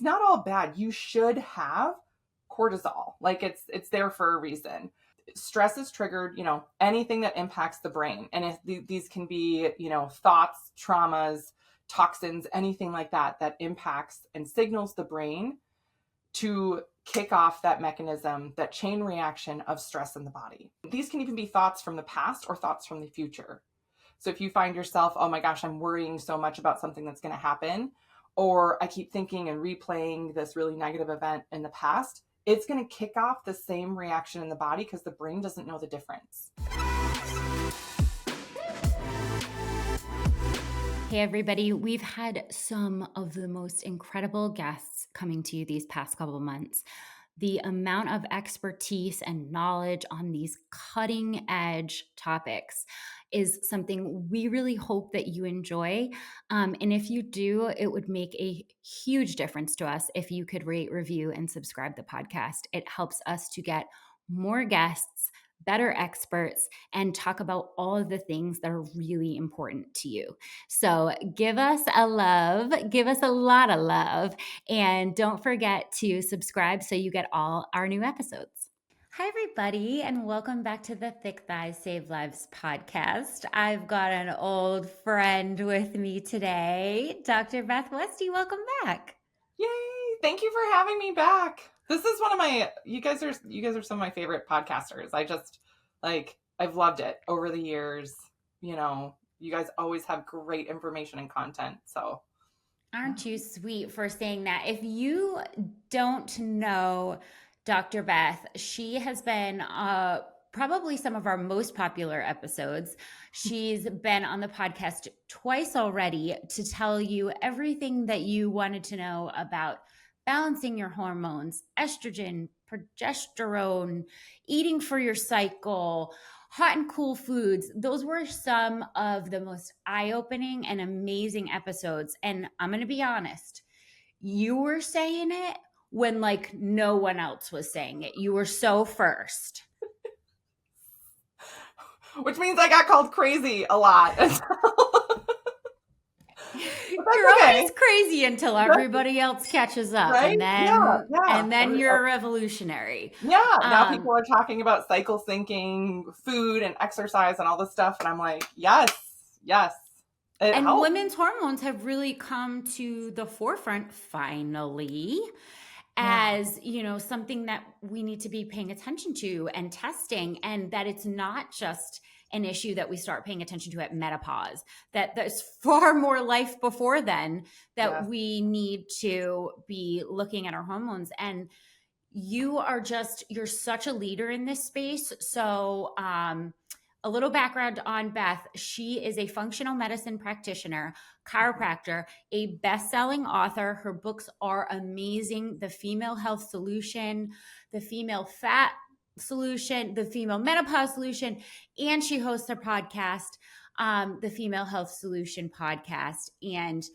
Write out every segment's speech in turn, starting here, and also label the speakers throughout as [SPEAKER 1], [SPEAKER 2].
[SPEAKER 1] it's not all bad. You should have cortisol. Like it's there for a reason. Stress is triggered, anything that impacts the brain. And if these can be, thoughts, traumas, toxins, anything like that impacts and signals the brain to kick off that mechanism, that chain reaction of stress in the body. These can even be thoughts from the past or thoughts from the future. So if you find yourself, oh my gosh, I'm worrying so much about something that's going to happen, or I keep thinking and replaying this really negative event in the past, it's going to kick off the same reaction in the body because the brain doesn't know the difference.
[SPEAKER 2] Hey everybody, we've had some of the most incredible guests coming to you these past couple of months. The amount of expertise and knowledge on these cutting edge topics is something we really hope that you enjoy. And if you do, it would make a huge difference to us if you could rate, review, and subscribe the podcast. It helps us to get more guests, better experts, and talk about all of the things that are really important to you. So give us a love, give us a lot of love, and don't forget to subscribe so you get all our new episodes. Hi, everybody, and welcome back to the Thick Thighs Save Lives podcast. I've got an old friend with me today, Dr. Beth Westie. Welcome back.
[SPEAKER 1] Yay! Thank you for having me back. This is one of you guys are some of my favorite podcasters. I've loved it over the years. You guys always have great information and content. So
[SPEAKER 2] aren't you sweet for saying that? If you don't know Dr. Beth, she has been probably some of our most popular episodes. She's been on the podcast twice already to tell you everything that you wanted to know about balancing your hormones, estrogen, progesterone, eating for your cycle, hot and cool foods. Those were some of the most eye-opening and amazing episodes. And I'm going to be honest, you were saying it when no one else was saying it. You were so first.
[SPEAKER 1] Which means I got called crazy a lot.
[SPEAKER 2] You're always crazy until everybody else catches up, right? And then you're revolutionary.
[SPEAKER 1] Yeah. Now people are talking about cycle syncing, food and exercise and all this stuff. And I'm like, yes.
[SPEAKER 2] And helps. Women's hormones have really come to the forefront finally as, something that we need to be paying attention to and testing, and that it's not just an issue that we start paying attention to at menopause, that there's far more life before then that we need to be looking at our hormones. And you're such a leader in this space. So, a little background on Beth. She is a functional medicine practitioner, chiropractor, a best-selling author. Her books are amazing. The Female Health Solution, The Female Fat Solution, The Female Menopause Solution, and she hosts a podcast, the Female Health Solution podcast. And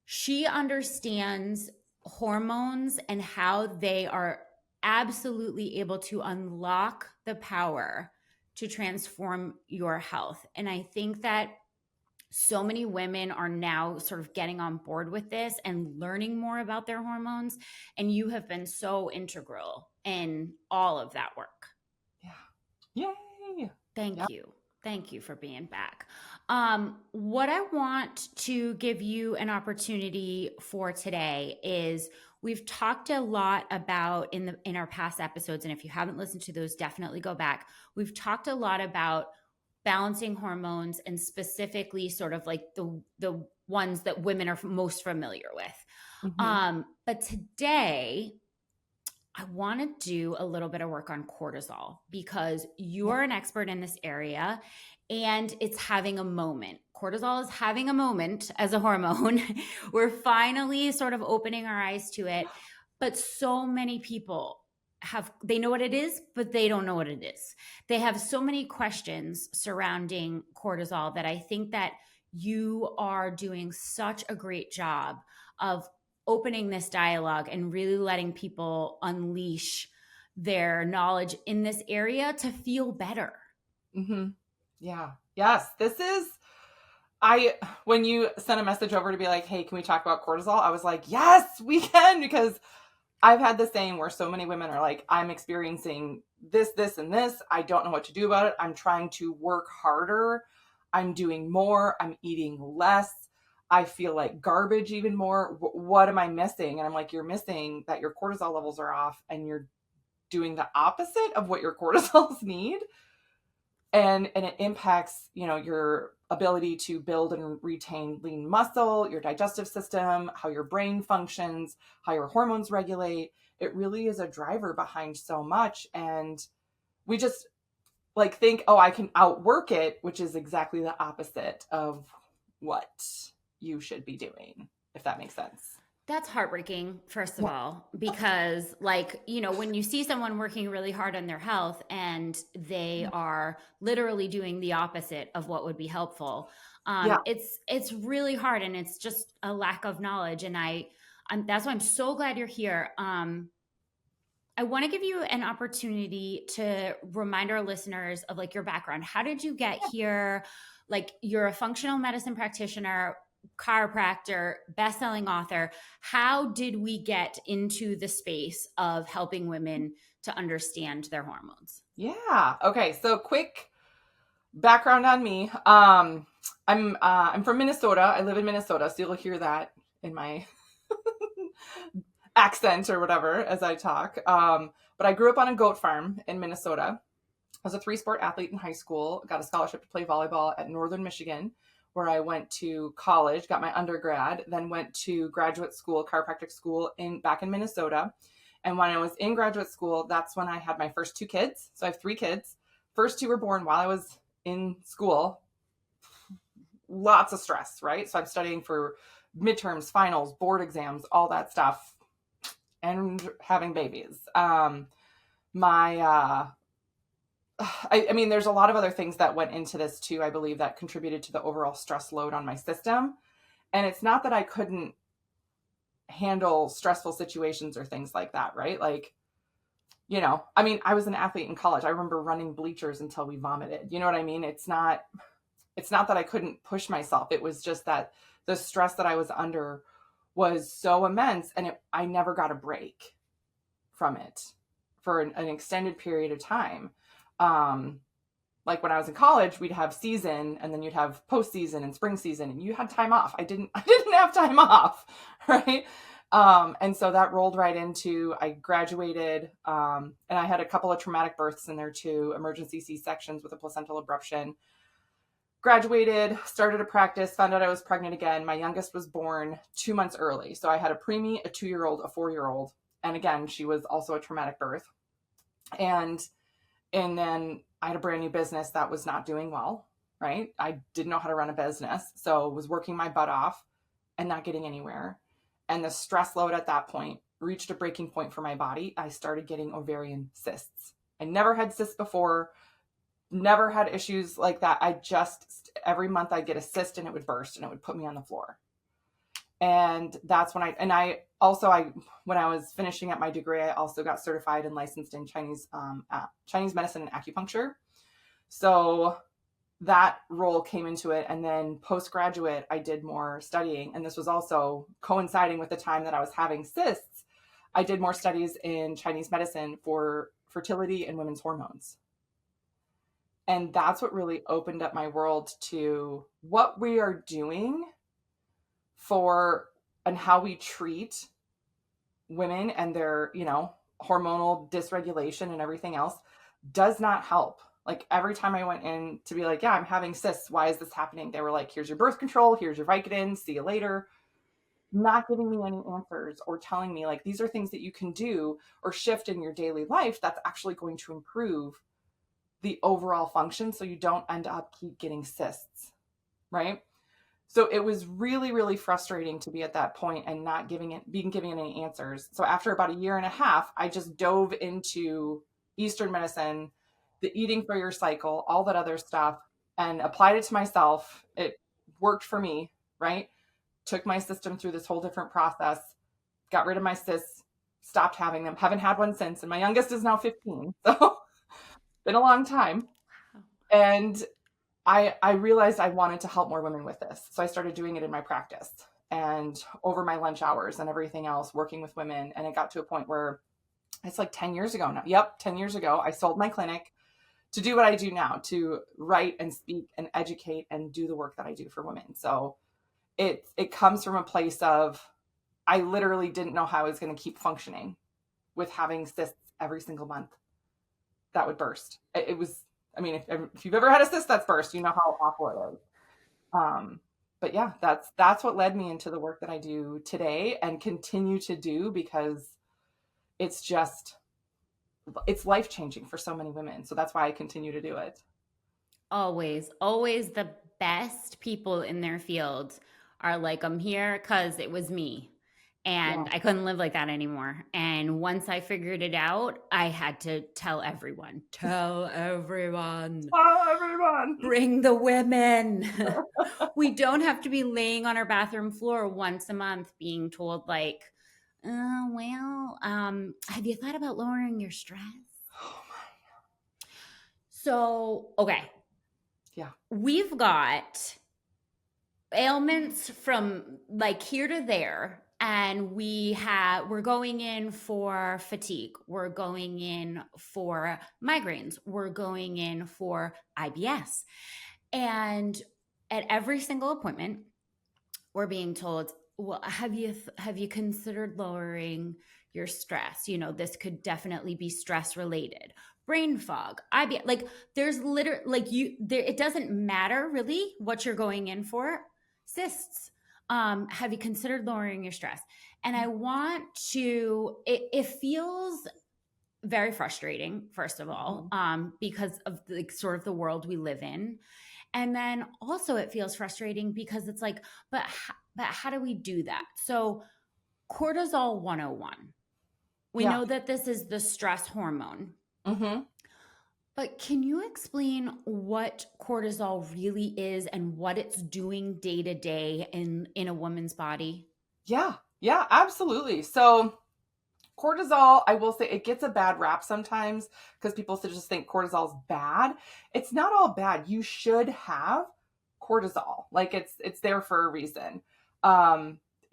[SPEAKER 2] she understands hormones and how they are absolutely able to unlock the power to transform your health. And I think that so many women are now sort of getting on board with this and learning more about their hormones. And you have been so integral in all of that work.
[SPEAKER 1] Yeah. Yay.
[SPEAKER 2] Thank you. Thank you for being back. What I want to give you an opportunity for today is we've talked a lot about in our past episodes, and if you haven't listened to those, definitely go back. We've talked a lot about balancing hormones and specifically sort of like the ones that women are most familiar with. Mm-hmm. But today, I want to do a little bit of work on cortisol because you're an expert in this area and it's having a moment. Cortisol is having a moment as a hormone. We're finally sort of opening our eyes to it. But so many people they know what it is, but they don't know what it is. They have so many questions surrounding cortisol that I think that you are doing such a great job of opening this dialogue and really letting people unleash their knowledge in this area to feel better.
[SPEAKER 1] Mm-hmm. Yeah. Yes. This is When you sent a message over to be like, hey, can we talk about cortisol? I was like, yes, we can, because I've had the same where so many women are like, I'm experiencing this, this, and this. I don't know what to do about it. I'm trying to work harder. I'm doing more. I'm eating less. I feel like garbage even more. What am I missing? And I'm like, you're missing that your cortisol levels are off and you're doing the opposite of what your cortisols need. And it impacts, your ability to build and retain lean muscle, your digestive system, how your brain functions, how your hormones regulate. It really is a driver behind so much. And we just like think, oh, I can outwork it, which is exactly the opposite of what you should be doing, if that makes sense.
[SPEAKER 2] That's heartbreaking, first of
[SPEAKER 1] Yeah.
[SPEAKER 2] all, because, like, when you see someone working really hard on their health and they are literally doing the opposite of what would be helpful,
[SPEAKER 1] Yeah.
[SPEAKER 2] it's really hard, and it's just a lack of knowledge. And that's why I'm so glad you're here. I want to give you an opportunity to remind our listeners of like your background. How did you get here? Like, you're a functional medicine practitioner, chiropractor, best-selling author. How did we get into the space of helping women to understand their hormones?
[SPEAKER 1] Yeah. Okay. So quick background on me. I'm from Minnesota. I live in Minnesota, so you'll hear that in my accent or whatever as I talk. But I grew up on a goat farm in Minnesota. I was a 3-sport athlete in high school. Got a scholarship to play volleyball at Northern Michigan, where I went to college, got my undergrad, then went to graduate school, chiropractic school back in Minnesota. And when I was in graduate school, that's when I had my first 2 kids. So I have 3 kids. First 2 were born while I was in school. Lots of stress, right? So I'm studying for midterms, finals, board exams, all that stuff, and having babies. I mean, there's a lot of other things that went into this too, I believe, that contributed to the overall stress load on my system. And it's not that I couldn't handle stressful situations or things like that, right? Like, I mean, I was an athlete in college. I remember running bleachers until we vomited. You know what I mean? It's not that I couldn't push myself. It was just that the stress that I was under was so immense, and I never got a break from it for an extended period of time. Like when I was in college, we'd have season, and then you'd have postseason and spring season, and you had time off. I didn't have time off, right? And so that rolled right into, I graduated, and I had a couple of traumatic births in there too, emergency C-sections with a placental abruption. Graduated, started a practice, found out I was pregnant again. My youngest was born 2 months early. So I had a preemie, a 2-year-old, a 4-year-old. And again, she was also a traumatic birth. And then I had a brand new business that was not doing well, right? I didn't know how to run a business. So was working my butt off and not getting anywhere. And the stress load at that point reached a breaking point for my body. I started getting ovarian cysts. I never had cysts before, never had issues like that. Every month I'd get a cyst and it would burst and it would put me on the floor. And that's when when I was finishing up my degree, I also got certified and licensed in Chinese medicine and acupuncture. So that role came into it. And then postgraduate, I did more studying. And this was also coinciding with the time that I was having cysts. I did more studies in Chinese medicine for fertility and women's hormones. And that's what really opened up my world to what we are doing and how we treat women and their, hormonal dysregulation and everything else does not help. Like every time I went in to be like, yeah, I'm having cysts. Why is this happening? They were like, here's your birth control. Here's your Vicodin. See you later. Not giving me any answers or telling me like, these are things that you can do or shift in your daily life that's actually going to improve the overall function so you don't end up keep getting cysts, right? So it was really, really frustrating to be at that point and not being given any answers. So after about 1.5 years, I just dove into Eastern medicine, the eating for your cycle, all that other stuff, and applied it to myself. It worked for me, right? Took my system through this whole different process, got rid of my cysts, stopped having them, haven't had one since. And my youngest is now 15. So been a long time. And I realized I wanted to help more women with this. So I started doing it in my practice and over my lunch hours and everything else, working with women. And it got to a point where it's like 10 years ago now. Yep, 10 years ago, I sold my clinic to do what I do now, to write and speak and educate and do the work that I do for women. So it comes from a place of, I literally didn't know how I was going to keep functioning with having cysts every single month that would burst. It was, I mean, if you've ever had a cyst that's burst, you know how awful it is. But yeah, that's what led me into the work that I do today and continue to do, because it's life-changing for so many women. So that's why I continue to do it.
[SPEAKER 2] Always the best people in their field are like, I'm here because it was me. And
[SPEAKER 1] Yeah.
[SPEAKER 2] I couldn't live like that anymore. And once I figured it out, I had to tell everyone. Bring the women. We don't have to be laying on our bathroom floor once a month being told like, have you thought about lowering your stress?
[SPEAKER 1] Oh my God.
[SPEAKER 2] So, okay.
[SPEAKER 1] Yeah.
[SPEAKER 2] We've got ailments from like here to there, and we're going in for fatigue, we're going in for migraines, we're going in for IBS, and at every single appointment we're being told, well, have you considered lowering your stress? This could definitely be stress related. Brain fog, IBS, like there's literally like it doesn't matter really what you're going in for. Cysts, have you considered lowering your stress? And I want to, it feels very frustrating, first of all, because of the sort of the world we live in. And then also it feels frustrating because it's like, but how do we do that? So cortisol 101. We know that this is the stress hormone.
[SPEAKER 1] Mm-hmm.
[SPEAKER 2] But can you explain what cortisol really is and what it's doing day to day in a woman's body?
[SPEAKER 1] Yeah, absolutely. So cortisol, I will say, it gets a bad rap sometimes because people just think cortisol is bad. It's not all bad. You should have cortisol. Like it's there for a reason.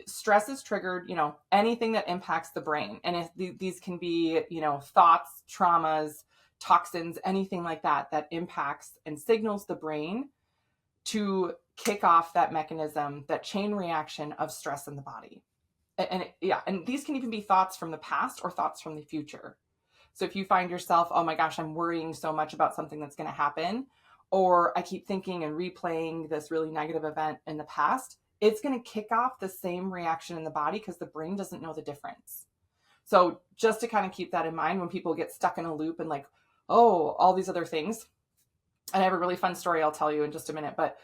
[SPEAKER 1] Stress is triggered, anything that impacts the brain. And these can be, thoughts, traumas, toxins, anything like that impacts and signals the brain to kick off that mechanism, that chain reaction of stress in the body. And these can even be thoughts from the past or thoughts from the future. So if you find yourself, oh my gosh, I'm worrying so much about something that's going to happen, or I keep thinking and replaying this really negative event in the past, it's going to kick off the same reaction in the body because the brain doesn't know the difference. So just to kind of keep that in mind when people get stuck in a loop and like, oh, all these other things. And I have a really fun story I'll tell you in just a minute, but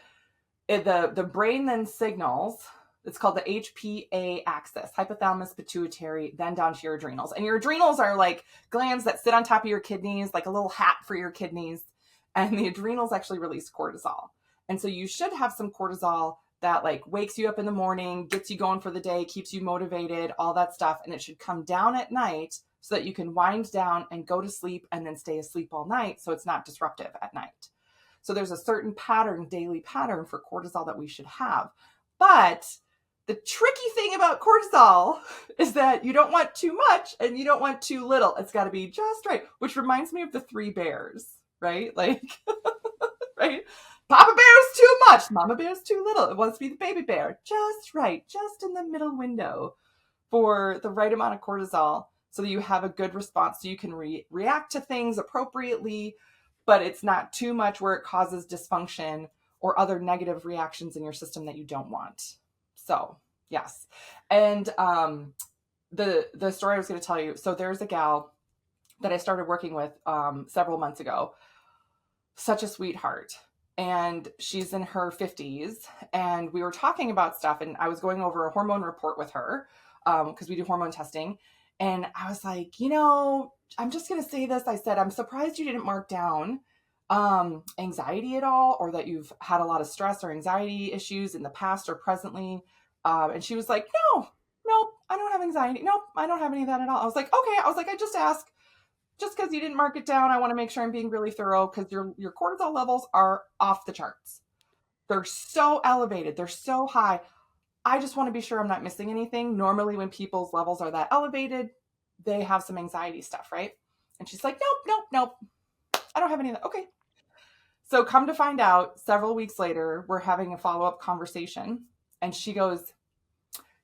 [SPEAKER 1] the brain then signals, it's called the HPA axis, hypothalamus, pituitary, then down to your adrenals. And your adrenals are like glands that sit on top of your kidneys, like a little hat for your kidneys. And the adrenals actually release cortisol. And so you should have some cortisol that like wakes you up in the morning, gets you going for the day, keeps you motivated, all that stuff. And it should come down at night so that you can wind down and go to sleep and then stay asleep all night. So it's not disruptive at night. So there's a certain daily pattern for cortisol that we should have. But the tricky thing about cortisol is that you don't want too much and you don't want too little. It's got to be just right, which reminds me of the three bears, right? Like, right? Papa bear is too much. Mama bear is too little. It wants to be the baby bear. Just right, just in the middle window for the right amount of cortisol so that you have a good response so you can react to things appropriately, but it's not too much where it causes dysfunction or other negative reactions in your system that you don't want. So, yes. And the story I was going to tell you, so there's a gal that I started working with several months ago, such a sweetheart. And she's in her 50s, and we were talking about stuff, and I was going over a hormone report with her because we do hormone testing. And I was like, I'm just going to say this. I said, I'm surprised you didn't mark down anxiety at all, or that you've had a lot of stress or anxiety issues in the past or presently. And she was like, no, I don't have anxiety. Nope, I don't have any of that at all. I was like, okay. I was like, I just ask, just because you didn't mark it down, I want to make sure I'm being really thorough because your cortisol levels are off the charts. They're so elevated. They're so high. I just want to be sure I'm not missing anything. Normally when people's levels are that elevated, they have some anxiety stuff, right? And she's like, nope. I don't have any of that. Okay. So come to find out, several weeks later, we're having a follow-up conversation. And she goes,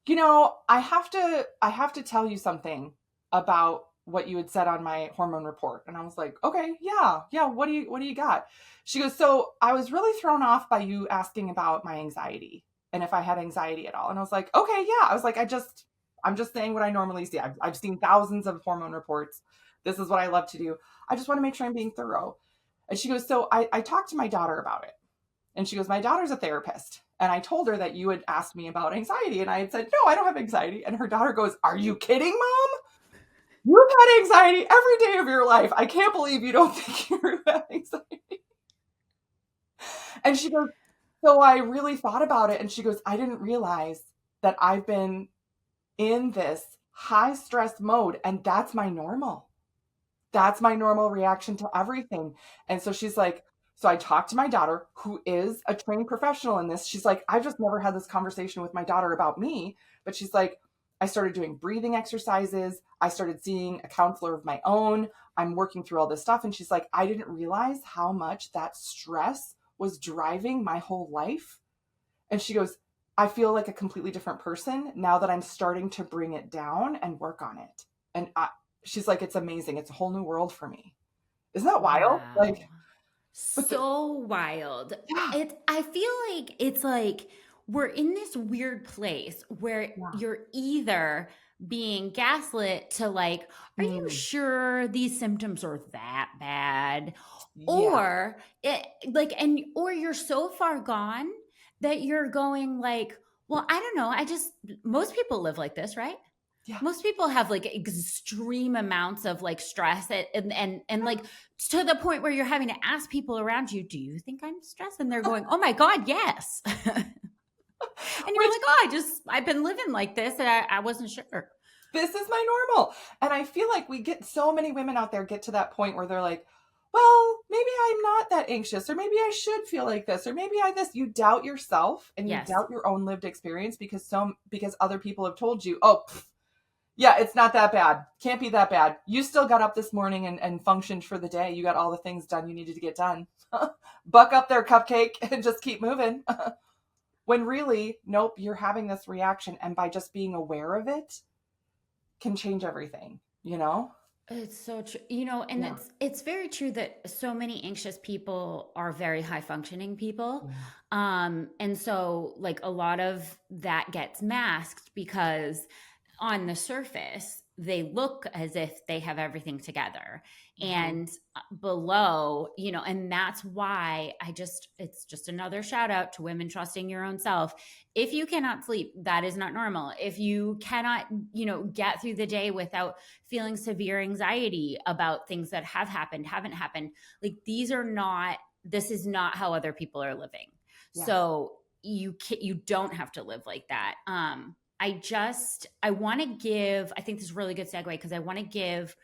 [SPEAKER 1] I have to tell you something about what you had said on my hormone report. And I was like, okay, yeah. What do you got? She goes, so I was really thrown off by you asking about my anxiety and if I had anxiety at all. And I was like, okay, yeah. I was like, I'm just saying what I normally see. I've seen thousands of hormone reports. This is what I love to do. I just want to make sure I'm being thorough. And she goes, so I talked to my daughter about it. And she goes, my daughter's a therapist. And I told her that you had asked me about anxiety. And I had said, no, I don't have anxiety. And her daughter goes, are you kidding, Mom? You've had anxiety every day of your life. I can't believe you don't think you have anxiety. And she goes, so I really thought about it. And she goes, I didn't realize that I've been in this high stress mode. And that's my normal. That's my normal reaction to everything. And so she's like, so I talked to my daughter, who is a trained professional in this. She's like, I've just never had this conversation with my daughter about me. But she's like, I started doing breathing exercises. I started seeing a counselor of my own. I'm working through all this stuff. And she's like, I didn't realize how much that stress was driving my whole life. And she goes, I feel like a completely different person now that I'm starting to bring it down and work on it. And she's like, it's amazing. It's a whole new world for me. Isn't that wild?
[SPEAKER 2] Wow.
[SPEAKER 1] Like,
[SPEAKER 2] wild. Yeah. I feel like it's like we're in this weird place where you're either being gaslit to like, are you sure these symptoms are that bad? Or or you're so far gone that you're going like, well, I don't know. Most people live like this, right? Yeah. Most people have like extreme amounts of like stress and like to the point where you're having to ask people around you, do you think I'm stressed? And they're going, oh my God, yes. And you're like, oh, I've been living like this and I wasn't sure.
[SPEAKER 1] This is my normal. And I feel like we get so many women out there get to that point where they're like, well, maybe I'm not that anxious, or maybe I should feel like this, or maybe you doubt yourself and you doubt your own lived experience because other people have told you, oh, yeah, it's not that bad. Can't be that bad. You still got up this morning and functioned for the day. You got all the things done you needed to get done. Buck up there, cupcake, and just keep moving. When really, nope, you're having this reaction. And by just being aware of it can change everything,
[SPEAKER 2] It's so true. And it's very true that so many anxious people are very high functioning people. Yeah. And so like a lot of that gets masked because on the surface, they look as if they have everything together. Mm-hmm. And below, and that's why it's just another shout out to women trusting your own self. If you cannot sleep, that is not normal. If you cannot, get through the day without feeling severe anxiety about things that have happened, haven't happened, like this is not how other people are living. Yeah. So you don't have to live like that. I want to give, I think this is a really good segue because I want to give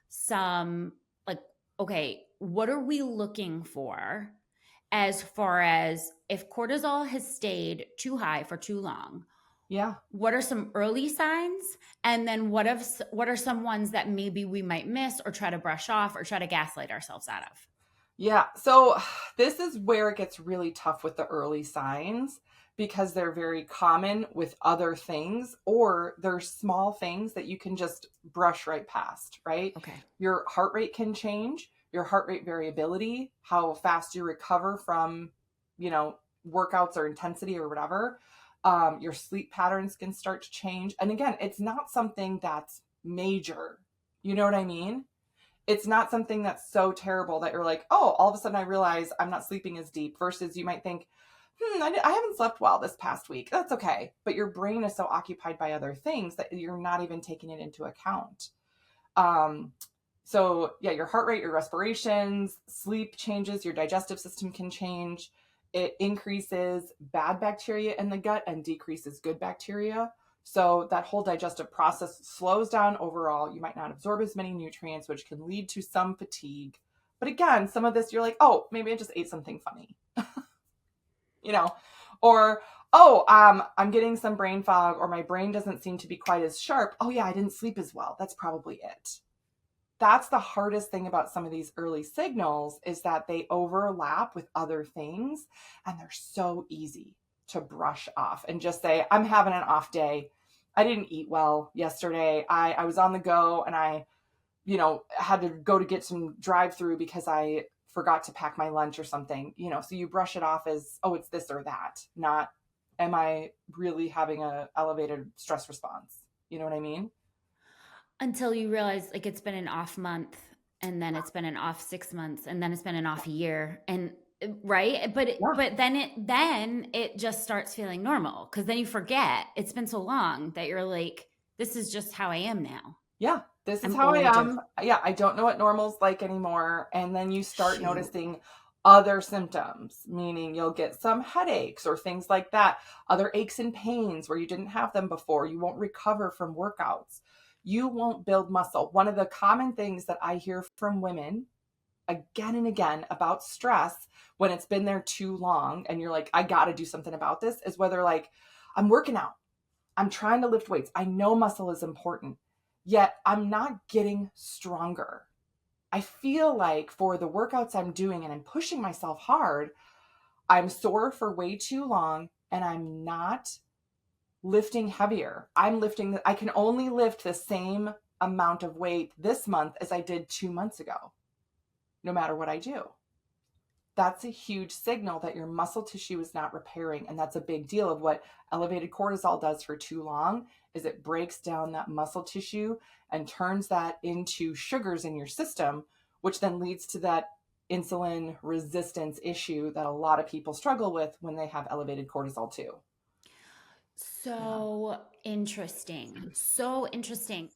[SPEAKER 2] some like, okay, what are we looking for as far as if cortisol has stayed too high for too long? Yeah. What are some early signs? And then what are some ones that maybe we might miss or try to brush off or try to gaslight ourselves out of?
[SPEAKER 1] Yeah. So this is where it gets really tough with the early signs, because they're very common with other things, or they're small things that you can just brush right past, right? Okay. Your heart rate can change, your heart rate variability, how fast you recover from, workouts or intensity or whatever. Your sleep patterns can start to change. And again, it's not something that's major. You know what I mean? It's not something that's so terrible that you're like, oh, all of a sudden I realize I'm not sleeping as deep, versus you might think, I haven't slept well this past week. That's okay. But your brain is so occupied by other things that you're not even taking it into account. So yeah, your heart rate, your respirations, sleep changes, your digestive system can change. It increases bad bacteria in the gut and decreases good bacteria. So that whole digestive process slows down overall. You might not absorb as many nutrients, which can lead to some fatigue. But again, some of this you're like, oh, maybe I just ate something funny, or, oh, I'm getting some brain fog, or my brain doesn't seem to be quite as sharp. Oh yeah, I didn't sleep as well. That's probably it. That's the hardest thing about some of these early signals, is that they overlap with other things, and they're so easy to brush off and just say, I'm having an off day. I didn't eat well yesterday. I was on the go, and I, had to go to get some drive-through because I forgot to pack my lunch or something, so you brush it off as, oh, it's this or that, not, am I really having a elevated stress response? You know what I mean?
[SPEAKER 2] Until you realize like it's been an off month, and then it's been an off 6 months, and then it's been an off year, and right. But then it just starts feeling normal, because then you forget, it's been so long that you're like, this is just how I am now.
[SPEAKER 1] Yeah, this is how I am. Yeah, I don't know what normal's like anymore. And then you start noticing other symptoms, meaning you'll get some headaches or things like that, other aches and pains where you didn't have them before. You won't recover from workouts. You won't build muscle. One of the common things that I hear from women again and again about stress when it's been there too long and you're like, I got to do something about this, is whether like, I'm working out, I'm trying to lift weights, I know muscle is important, yet I'm not getting stronger. I feel like for the workouts I'm doing and I'm pushing myself hard, I'm sore for way too long and I'm not lifting heavier. I can only lift the same amount of weight this month as I did 2 months ago, no matter what I do. That's a huge signal that your muscle tissue is not repairing. And that's a big deal of what elevated cortisol does for too long, is it breaks down that muscle tissue and turns that into sugars in your system, which then leads to that insulin resistance issue that a lot of people struggle with when they have elevated cortisol too.
[SPEAKER 2] So interesting. So interesting.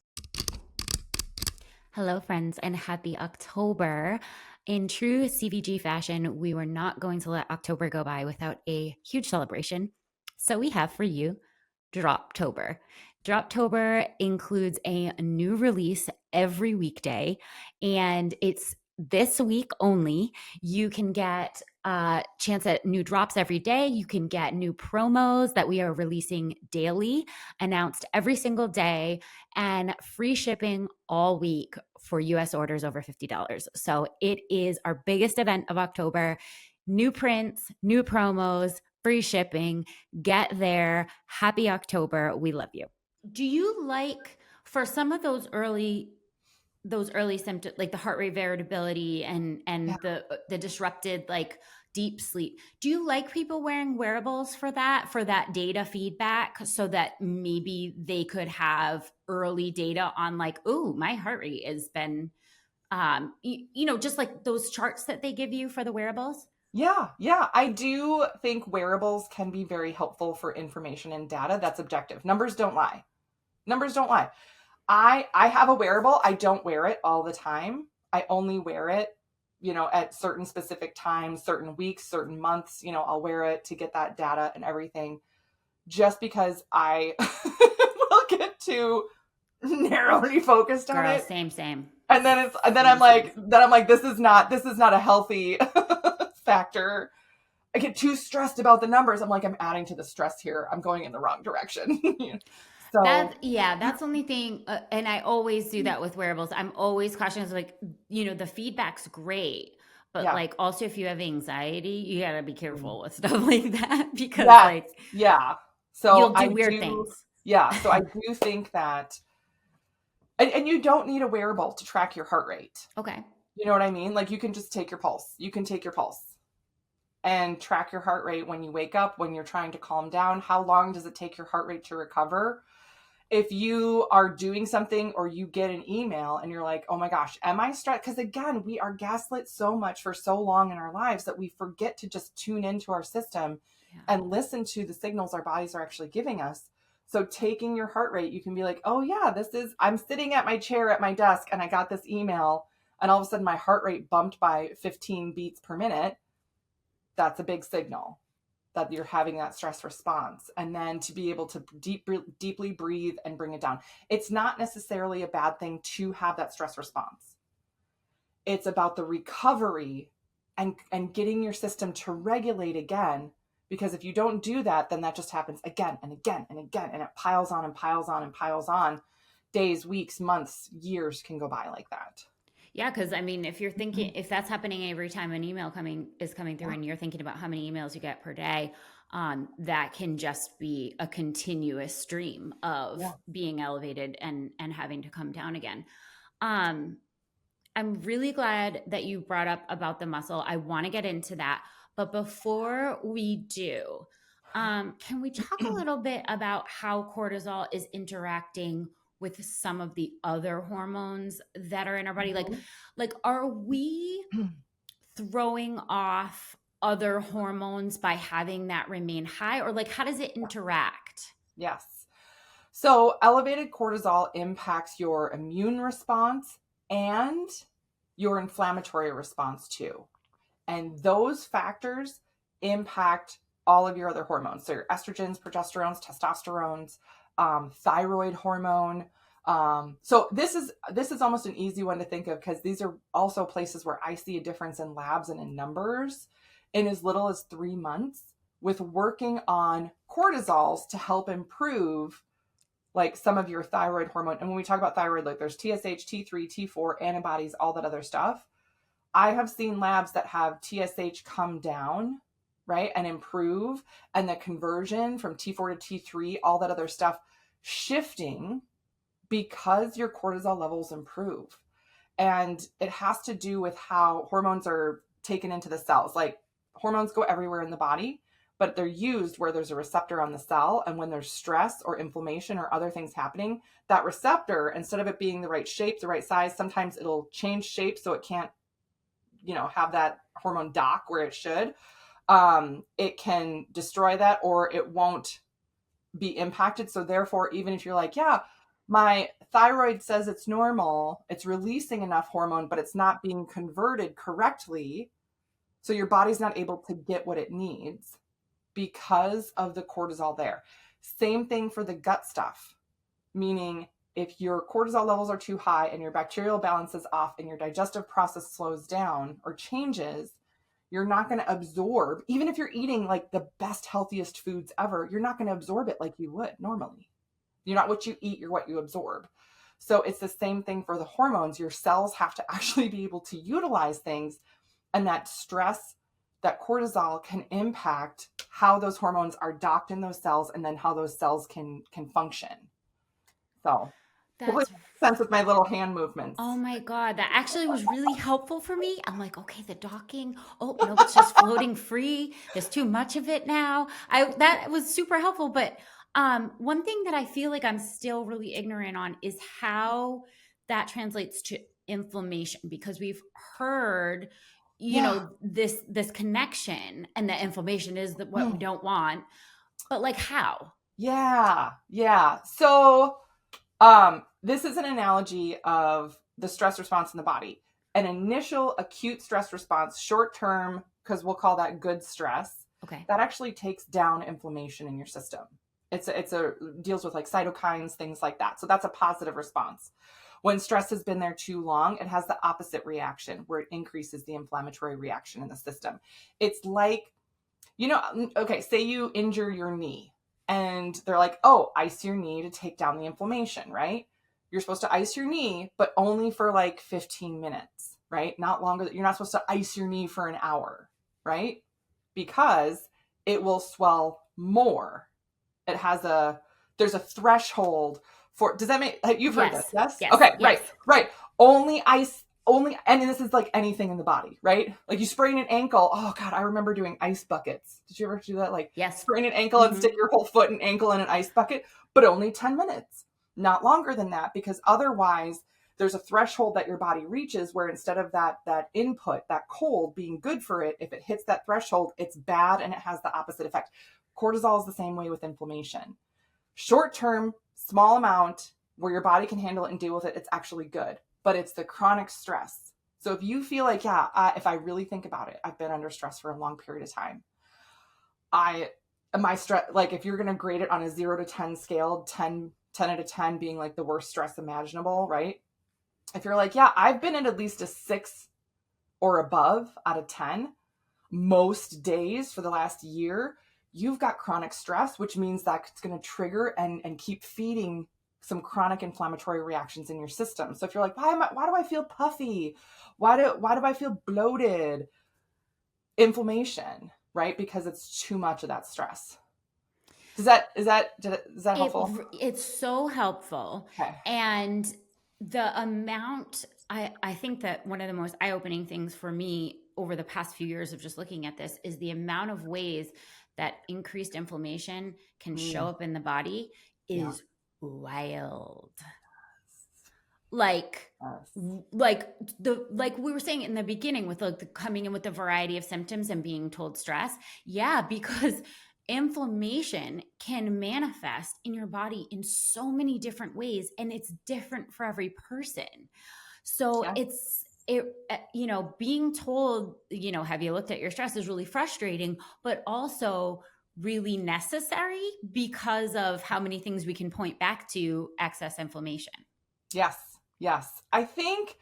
[SPEAKER 2] Hello, friends, and happy October. In true CVG fashion, we were not going to let October go by without a huge celebration. So we have for you Droptober. Droptober includes a new release every weekday, and it's this week only. You can get a chance at new drops every day. You can get new promos that we are releasing daily, announced every single day, and free shipping all week for US orders over $50. So it is our biggest event of October. New prints, new promos, free shipping. Get there. Happy October. We love you. Do you like, for some of those early symptoms, like the heart rate variability and the disrupted like deep sleep, do you like people wearing wearables for that data feedback, so that maybe they could have early data on like, oh, my heart rate has been just like those charts that they give you for the wearables?
[SPEAKER 1] Yeah. I do think wearables can be very helpful for information and data that's objective. Numbers don't lie. I have a wearable. I don't wear it all the time. I only wear it, at certain specific times, certain weeks, certain months, I'll wear it to get that data and everything, just because I will get too narrowly focused on it.
[SPEAKER 2] Same.
[SPEAKER 1] And then I'm like, this is not a healthy factor. I get too stressed about the numbers. I'm like, I'm adding to the stress here. I'm going in the wrong direction. So
[SPEAKER 2] that's the only thing. And I always do that with wearables. I'm always cautious, like, the feedback's great, but like also if you have anxiety, you gotta be careful with stuff like that, because
[SPEAKER 1] so
[SPEAKER 2] you'll do weird things.
[SPEAKER 1] So I do think that, and you don't need a wearable to track your heart rate.
[SPEAKER 2] Okay.
[SPEAKER 1] You know what I mean? Like, you can just take your pulse. You can take your pulse and track your heart rate when you wake up, when you're trying to calm down. How long does it take your heart rate to recover? If you are doing something or you get an email and you're like, oh my gosh, am I stressed? Because again, we are gaslit so much for so long in our lives that we forget to just tune into our system and listen to the signals our bodies are actually giving us. So taking your heart rate, you can be like, oh yeah, I'm sitting at my chair at my desk and I got this email and all of a sudden my heart rate bumped by 15 beats per minute. That's a big signal. that you're having that stress response, and then to be able to deeply breathe and bring it down. It's not necessarily a bad thing to have that stress response. It's about the recovery and getting your system to regulate again, because if you don't do that, then that just happens again and again and again, and it piles on and piles on and piles on. Days, weeks, months, years can go by like that.
[SPEAKER 2] Yeah, because I mean, if you're thinking, if that's happening every time an email is coming through, and you're thinking about how many emails you get per day, that can just be a continuous stream of being elevated and having to come down again. I'm really glad that you brought up about the muscle. I want to get into that, but before we do, can we talk a little bit about how cortisol is interacting with some of the other hormones that are in our body? Like, are we throwing off other hormones by having that remain high, or like, how does it interact?
[SPEAKER 1] Yes. So elevated cortisol impacts your immune response and your inflammatory response too. And those factors impact all of your other hormones. So your estrogens, progesterones, testosterones, thyroid hormone. So this is almost an easy one to think of, because these are also places where I see a difference in labs and in numbers in as little as 3 months, with working on cortisols to help improve like some of your thyroid hormone. And when we talk about thyroid, like there's TSH, T3, T4, antibodies, all that other stuff. I have seen labs that have TSH come down, right, and improve, and the conversion from T4 to T3, all that other stuff shifting because your cortisol levels improve. And it has to do with how hormones are taken into the cells. Like hormones go everywhere in the body, but they're used where there's a receptor on the cell. And when there's stress or inflammation or other things happening, that receptor, instead of it being the right shape, the right size, sometimes it'll change shape so it can't, have that hormone dock where it should. It can destroy that, or it won't be impacted. So therefore, even if you're like, yeah, my thyroid says it's normal, it's releasing enough hormone, but it's not being converted correctly, so your body's not able to get what it needs because of the cortisol there. Same thing for the gut stuff, meaning if your cortisol levels are too high and your bacterial balance is off and your digestive process slows down or changes, you're not going to absorb, even if you're eating like the best, healthiest foods ever, you're not going to absorb it like you would normally. You're not what you eat, you're what you absorb. So it's the same thing for the hormones. Your cells have to actually be able to utilize things, and that stress, that cortisol can impact how those hormones are docked in those cells, and then how those cells can function. So hopefully it makes sense with my little hand movements.
[SPEAKER 2] Oh my God, that actually was really helpful for me. I'm like, okay, the docking. Oh no, it's just floating free. There's too much of it now. That was super helpful. But one thing that I feel like I'm still really ignorant on is how that translates to inflammation, because we've heard, this connection, and the inflammation is what we don't want. But like how?
[SPEAKER 1] Yeah. So this is an analogy of the stress response in the body. An initial acute stress response, short term, because we'll call that good stress.
[SPEAKER 2] Okay.
[SPEAKER 1] That actually takes down inflammation in your system. It's deals with like cytokines, things like that. So that's a positive response. When stress has been there too long, it has the opposite reaction, where it increases the inflammatory reaction in the system. It's like, okay, say you injure your knee, and they're like, oh, ice your knee to take down the inflammation, right? You're supposed to ice your knee, but only for like 15 minutes, right? Not longer. You're not supposed to ice your knee for an hour, right? Because it will swell more. There's a threshold for, does that make, you've heard this, yes? Okay, yes. Right. Only, and this is like anything in the body, right? Like you sprain an ankle. Oh God, I remember doing ice buckets. Did you ever do that? Like sprain an ankle and stick your whole foot and ankle in an ice bucket, but only 10 minutes, not longer than that, because otherwise there's a threshold that your body reaches where instead of that input, that cold being good for it, if it hits that threshold, it's bad and it has the opposite effect. Cortisol is the same way with inflammation. Short term, small amount where your body can handle it and deal with it, it's actually good. But it's the chronic stress. So if you feel like, if I really think about it, I've been under stress for a long period of time. my stress, like if you're going to grade it on a 0 to 10 scale, 10 out of 10 being like the worst stress imaginable, right? If you're like, yeah, I've been at least a 6 or above out of 10 most days for the last year, you've got chronic stress, which means that it's going to trigger and keep feeding some chronic inflammatory reactions in your system. So if you're like, why do I feel puffy? Why do I feel bloated? Inflammation, right? Because it's too much of that stress. Is that helpful?
[SPEAKER 2] It's so helpful.
[SPEAKER 1] Okay.
[SPEAKER 2] And the amount, I think that one of the most eye-opening things for me over the past few years of just looking at this is the amount of ways that increased inflammation can show up in the body is wild. Like we were saying in the beginning with like the coming in with the variety of symptoms and being told stress. Yeah, because inflammation can manifest in your body in so many different ways, and it's different for every person. So being told, have you looked at your stress is really frustrating, but also really necessary because of how many things we can point back to excess inflammation.
[SPEAKER 1] Yes. I think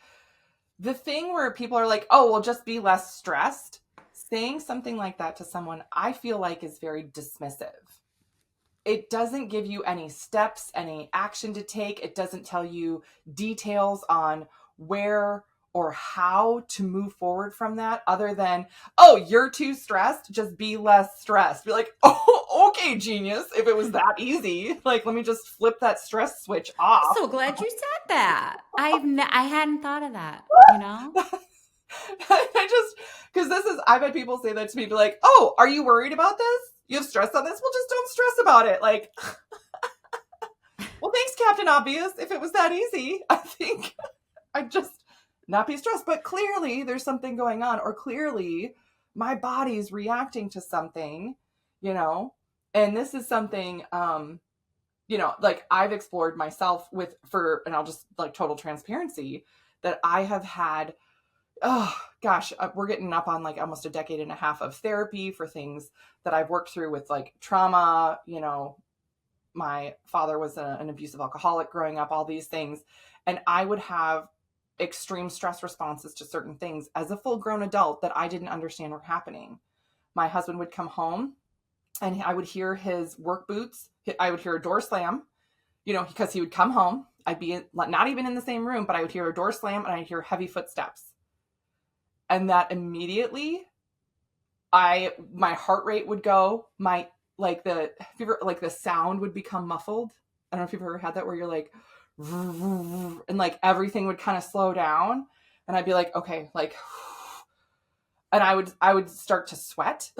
[SPEAKER 1] the thing where people are like, oh, well, just be less stressed, saying something like that to someone, I feel like is very dismissive. It doesn't give you any steps, any action to take. It doesn't tell you details on where or how to move forward from that other than, oh, you're too stressed, just be less stressed. Be like, oh, okay, genius. If it was that easy, like, let me just flip that stress switch off.
[SPEAKER 2] I'm so glad you said that. I hadn't thought of that,
[SPEAKER 1] because I've had people say that to me, be like, oh, are you worried about this? You have stress on this? Well, just don't stress about it. Like, well, thanks, Captain Obvious. If it was that easy, I think I'd just not be stressed. But clearly there's something going on, or clearly my body's reacting to something, and this is something, like I've explored myself and I'll just like total transparency that I have had, we're getting up on like almost a decade and a half of therapy for things that I've worked through with like trauma. My father was an abusive alcoholic growing up, all these things. And I would have extreme stress responses to certain things as a full grown adult that I didn't understand were happening. My husband would come home and I would hear his work boots. I would hear a door slam, because he would come home. I'd be not even in the same room, but I would hear a door slam and I'd hear heavy footsteps. And that immediately my heart rate would go, the sound would become muffled. I don't know if you've ever had that where you're like, and like everything would kind of slow down, and I'd be like, okay, like, and I would start to sweat.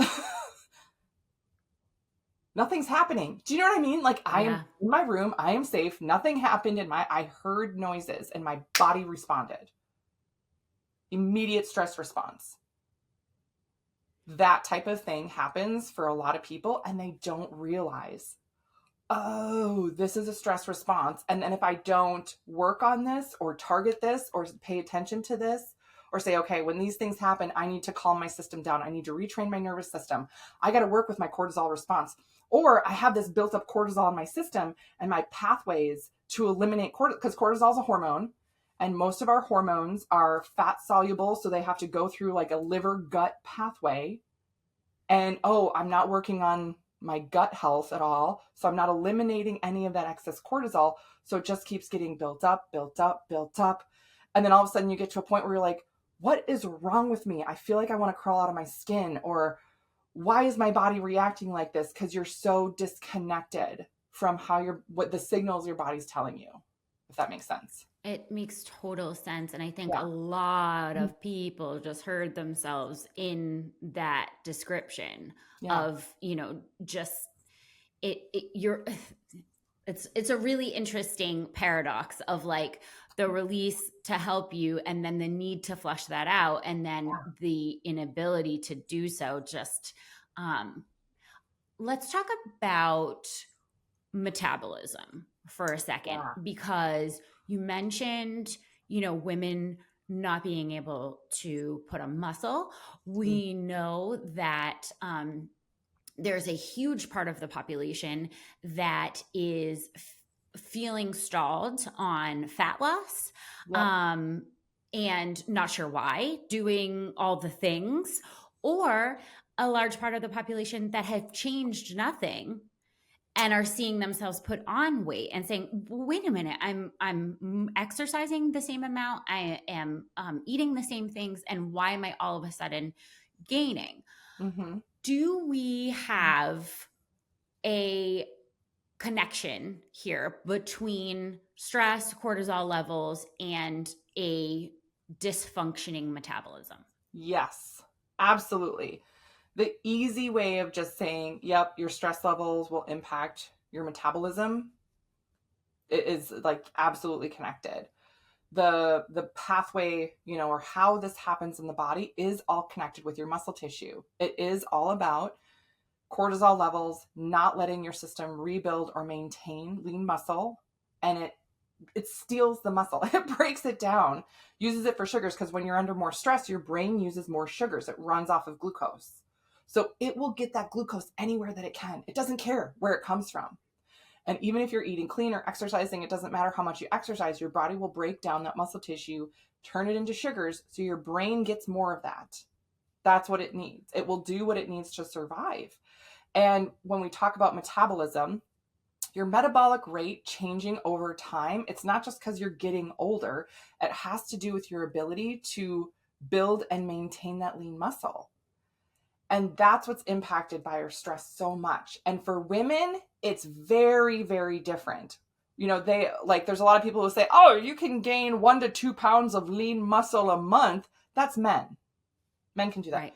[SPEAKER 1] Nothing's happening. Do you know what I mean? Like, I am in my room, I am safe. Nothing happened I heard noises and my body responded. Immediate stress response. That type of thing happens for a lot of people, and they don't realize, oh, this is a stress response. And then if I don't work on this or target this or pay attention to this or say, okay, when these things happen, I need to calm my system down. I need to retrain my nervous system. I got to work with my cortisol response. Or I have this built up cortisol in my system, and my pathways to eliminate cortisol, because cortisol is a hormone, and most of our hormones are fat soluble. So they have to go through like a liver gut pathway. And, I'm not working on my gut health at all. So I'm not eliminating any of that excess cortisol. So it just keeps getting built up. And then all of a sudden you get to a point where you're like, what is wrong with me? I feel like I want to crawl out of my skin. Or why is my body reacting like this? Because you're so disconnected from what the signals your body's telling you, if that makes sense.
[SPEAKER 2] It makes total sense. And I think a lot of people just heard themselves in that description of, just it's a really interesting paradox of like the release to help you and then the need to flush that out. And then the inability to do so. Just, let's talk about metabolism for a second, because you mentioned, women not being able to put on muscle. We know that there's a huge part of the population that is feeling stalled on fat loss. Yep. And not sure why, doing all the things, or a large part of the population that have changed nothing and are seeing themselves put on weight and saying, wait a minute, I'm exercising the same amount, I am eating the same things, and why am I all of a sudden gaining? Mm-hmm. Do we have a connection here between stress, cortisol levels, and a dysfunctioning metabolism?
[SPEAKER 1] Yes, absolutely. The easy way of just saying, yep, your stress levels will impact your metabolism, it is like absolutely connected. The pathway, or how this happens in the body is all connected with your muscle tissue. It is all about cortisol levels not letting your system rebuild or maintain lean muscle, and it steals the muscle. It breaks it down, uses it for sugars, because when you're under more stress, your brain uses more sugars. It runs off of glucose. So it will get that glucose anywhere that it can. It doesn't care where it comes from. And even if you're eating clean or exercising, it doesn't matter how much you exercise, your body will break down that muscle tissue, turn it into sugars, so your brain gets more of that. That's what it needs. It will do what it needs to survive. And when we talk about metabolism, your metabolic rate changing over time, it's not just because you're getting older. It has to do with your ability to build and maintain that lean muscle. And that's what's impacted by our stress so much. And for women, it's very, very different. There's a lot of people who say, oh, you can gain 1 to 2 pounds of lean muscle a month. That's men. Men can do that. Right.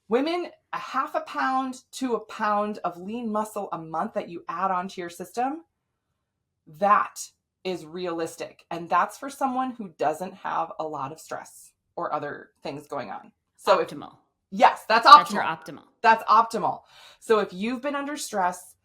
[SPEAKER 1] Women, a half a pound to a pound of lean muscle a month that you add onto your system, that is realistic. And that's for someone who doesn't have a lot of stress or other things going on. So
[SPEAKER 2] optimal.
[SPEAKER 1] Yes, that's optimal.
[SPEAKER 2] That's your optimal.
[SPEAKER 1] That's optimal. So if you've been under stress,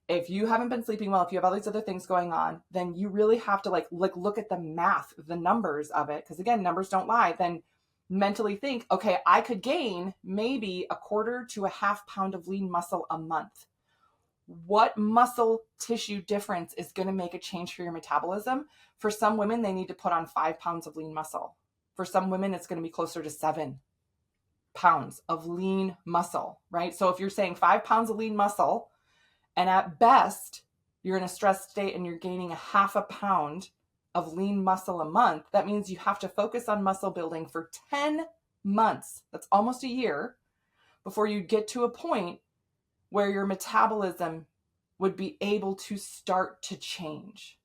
[SPEAKER 1] if you haven't been sleeping well, if you have all these other things going on, then you really have to look at the math, the numbers of it. Because again, numbers don't lie. Then mentally think, okay, I could gain maybe 1/4 to a half pound of lean muscle a month. What muscle tissue difference is going to make a change for your metabolism? For some women, they need to put on 5 pounds of lean muscle. For some women, it's going to be closer to 7 pounds of lean muscle, right? So if you're saying 5 pounds of lean muscle, and at best, you're in a stressed state and you're gaining a half a pound of lean muscle a month, that means you have to focus on muscle building for 10 months. That's almost a year before you get to a point where your metabolism would be able to start to change.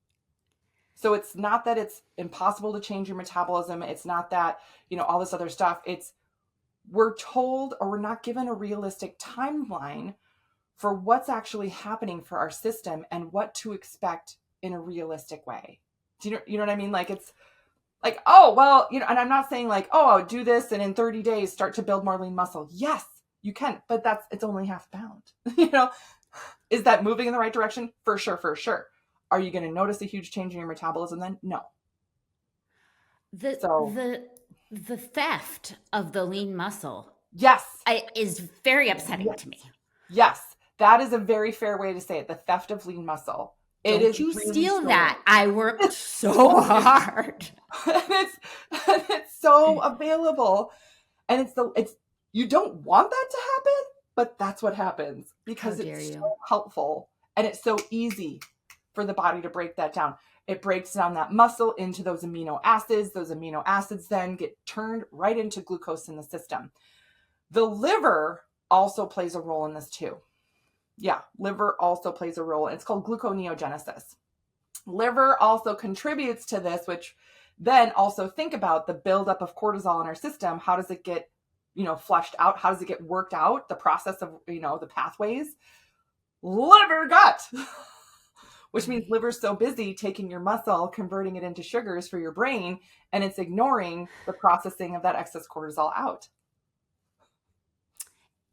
[SPEAKER 1] So it's not that it's impossible to change your metabolism. It's not that, all this other stuff. It's we're told, or we're not given a realistic timeline for what's actually happening for our system and what to expect in a realistic way. Do you know what I mean? Like, it's like, oh, well, and I'm not saying like, oh, I'll do this and in 30 days start to build more lean muscle. Yes, you can, but it's only half a pound. Is that moving in the right direction? For sure, for sure. Are you going to notice a huge change in your metabolism then? No.
[SPEAKER 2] The theft of the lean muscle,
[SPEAKER 1] yes,
[SPEAKER 2] is very upsetting to me.
[SPEAKER 1] Yes, that is a very fair way to say it. The theft of lean muscle.
[SPEAKER 2] Don't you really steal that? I worked so hard,
[SPEAKER 1] and it's so available, and it's you don't want that to happen, but that's what happens because it's so helpful and it's so easy for the body to break that down. It breaks down that muscle into those amino acids. Those amino acids then get turned right into glucose in the system. The liver also plays a role in this too. Yeah, liver also plays a role. It's called gluconeogenesis. Liver also contributes to this, which then also think about the buildup of cortisol in our system. How does it get, flushed out? How does it get worked out? The process of, the pathways. Liver gut. Which means liver's so busy taking your muscle, converting it into sugars for your brain, and it's ignoring the processing of that excess cortisol out.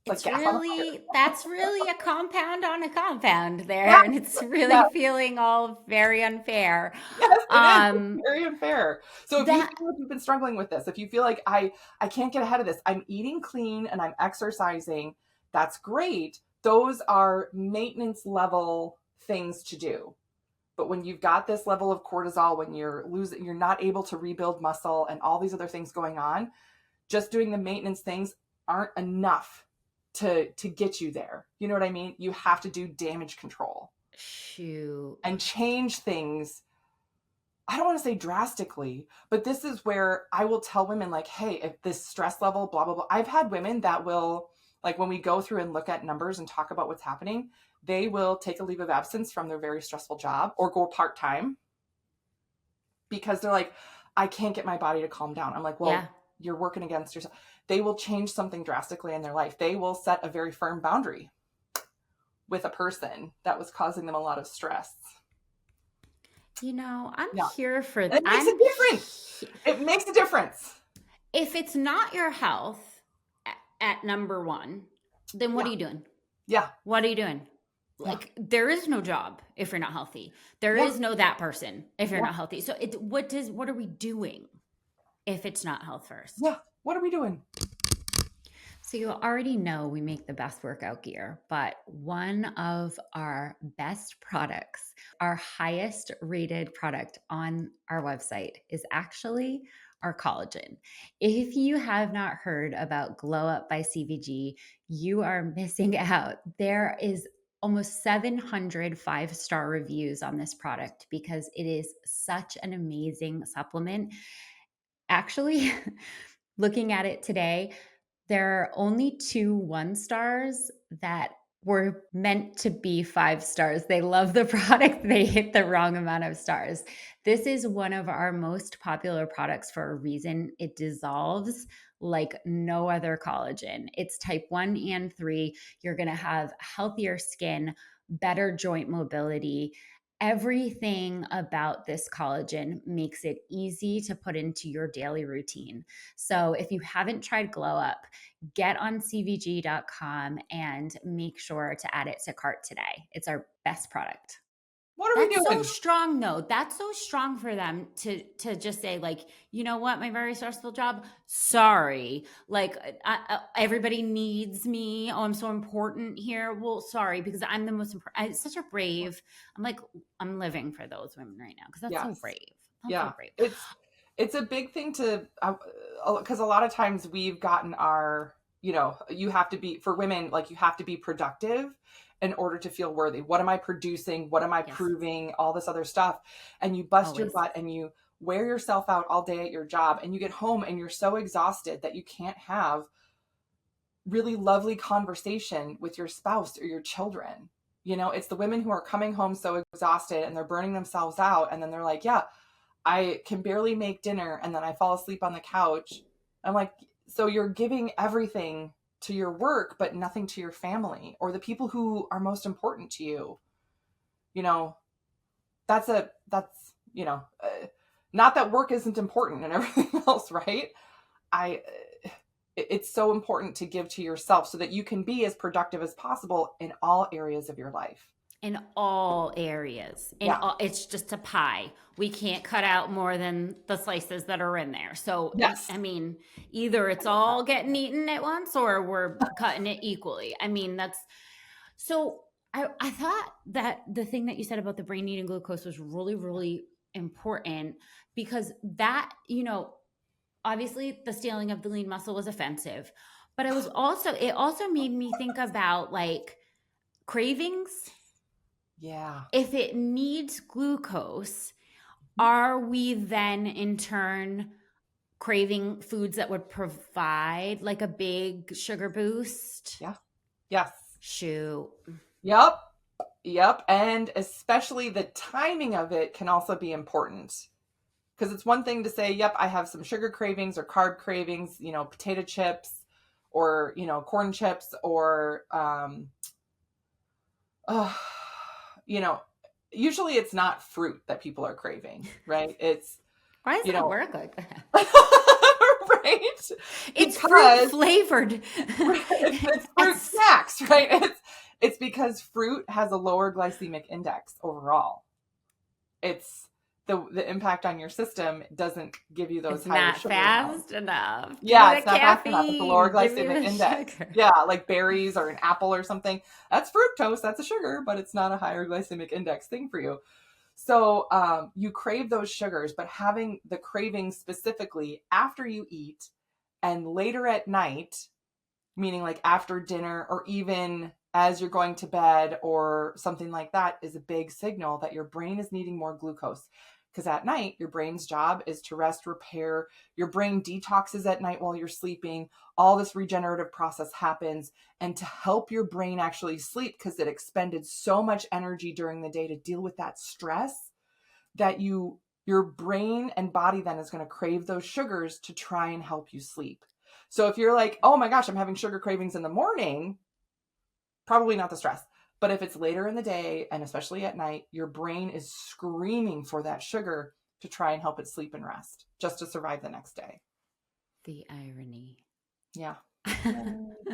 [SPEAKER 2] That's really a compound on a compound there. Yeah. And it's really feeling all very unfair.
[SPEAKER 1] Yes, it is. It's very unfair. So if you feel like you've been struggling with this, if you feel like I can't get ahead of this, I'm eating clean and I'm exercising, that's great. those are maintenance level things to do. But when you've got this level of cortisol, when you're not able to rebuild muscle and all these other things going on, just doing the maintenance things aren't enough to get you there. You know what I mean? You have to do damage control.
[SPEAKER 2] Shoot.
[SPEAKER 1] And change things. I don't want to say drastically, but this is where I will tell women like, hey, if this stress level, blah, blah, blah. I've had women that will, like when we go through and look at numbers and talk about what's happening, they will take a leave of absence from their very stressful job or go part-time because they're like, I can't get my body to calm down. I'm like, well, you're working against yourself. They will change something drastically in their life. They will set a very firm boundary with a person that was causing them a lot of stress.
[SPEAKER 2] You know, I'm here for that.
[SPEAKER 1] It makes a difference. It makes a difference.
[SPEAKER 2] If it's not your health at number one, then what are you doing?
[SPEAKER 1] Yeah.
[SPEAKER 2] What are you doing? Like, there is no job if you're not healthy. There is no that person if you're not healthy. So what are we doing if it's not health first?
[SPEAKER 1] Yeah. What are we doing?
[SPEAKER 2] So you already know we make the best workout gear, but one of our best products, our highest rated product on our website is actually our collagen. If you have not heard about Glow Up by CVG, you are missing out. There is almost 700 5-star reviews on this product because it is such an amazing supplement. Actually, looking at it today, there are only 2 1-stars that were meant to be 5 stars. They love the product. They hit the wrong amount of stars. This is one of our most popular products for a reason. It dissolves like no other collagen. It's type 1 and 3. You're going to have healthier skin, better joint mobility. Everything about this collagen makes it easy to put into your daily routine. So if you haven't tried Glow Up, get on cvg.com and make sure to add it to cart today. It's our best product.
[SPEAKER 1] What are we doing?
[SPEAKER 2] That's so strong, though. That's so strong for them to just say, like, you know what, my very stressful job, sorry. Like, everybody needs me. Oh, I'm so important here. Well, sorry, because I'm the most important. It's such a brave. I'm living for those women right now because that's so brave. That's so brave.
[SPEAKER 1] It's a big thing to, because a lot of times we've gotten our, you have to be, for women, like you have to be productive in order to feel worthy. What am I producing? What am I proving? All this other stuff. And you bust your butt and you wear yourself out all day at your job and you get home and you're so exhausted that you can't have really lovely conversation with your spouse or your children. It's the women who are coming home so exhausted and they're burning themselves out. And then they're like, I can barely make dinner. And then I fall asleep on the couch. I'm like, so you're giving everything to your work, but nothing to your family or the people who are most important to you. That's not that work isn't important and everything else, right? It's so important to give to yourself so that you can be as productive as possible in all areas of your life.
[SPEAKER 2] In all areas. It's just a pie. We can't cut out more than the slices that are in there. So, I mean, either it's all getting eaten at once or we're cutting it equally. I mean, so I thought that the thing that you said about the brain eating glucose was really, really important because that, obviously the stealing of the lean muscle was offensive, but it also made me think about like cravings.
[SPEAKER 1] Yeah.
[SPEAKER 2] If it needs glucose, are we then in turn craving foods that would provide like a big sugar boost?
[SPEAKER 1] Yeah. Yes.
[SPEAKER 2] Shoot.
[SPEAKER 1] Yep. And especially the timing of it can also be important. Because it's one thing to say, yep, I have some sugar cravings or carb cravings, potato chips or, corn chips or, usually it's not fruit that people are craving, right? It's
[SPEAKER 2] why does it work like that?
[SPEAKER 1] Right?
[SPEAKER 2] It's fruit flavored.
[SPEAKER 1] It's fruit snacks, right? It's because fruit has a lower glycemic index overall. It's the impact on your system doesn't give you those
[SPEAKER 2] It's
[SPEAKER 1] higher
[SPEAKER 2] not
[SPEAKER 1] sugar
[SPEAKER 2] fast
[SPEAKER 1] amounts.
[SPEAKER 2] enough. Give me
[SPEAKER 1] Yeah,
[SPEAKER 2] the
[SPEAKER 1] it's not fast enough. It's a lower
[SPEAKER 2] caffeine. Give me
[SPEAKER 1] glycemic
[SPEAKER 2] the
[SPEAKER 1] index.
[SPEAKER 2] sugar.
[SPEAKER 1] Yeah, like berries or an apple or something. That's fructose, that's a sugar, but it's not a higher glycemic index thing for you. So you crave those sugars, but having the craving specifically after you eat and later at night, meaning like after dinner or even as you're going to bed or something like that, is a big signal that your brain is needing more glucose. Because at night, your brain's job is to rest, repair. Your brain detoxes at night while you're sleeping. All this regenerative process happens. And to help your brain actually sleep, because it expended so much energy during the day to deal with that stress, that your brain and body then is going to crave those sugars to try and help you sleep. So if you're like, oh my gosh, I'm having sugar cravings in the morning, probably not the stress. But if it's later in the day, and especially at night, your brain is screaming for that sugar to try and help it sleep and rest, just to survive the next day.
[SPEAKER 2] The irony.
[SPEAKER 1] Yeah.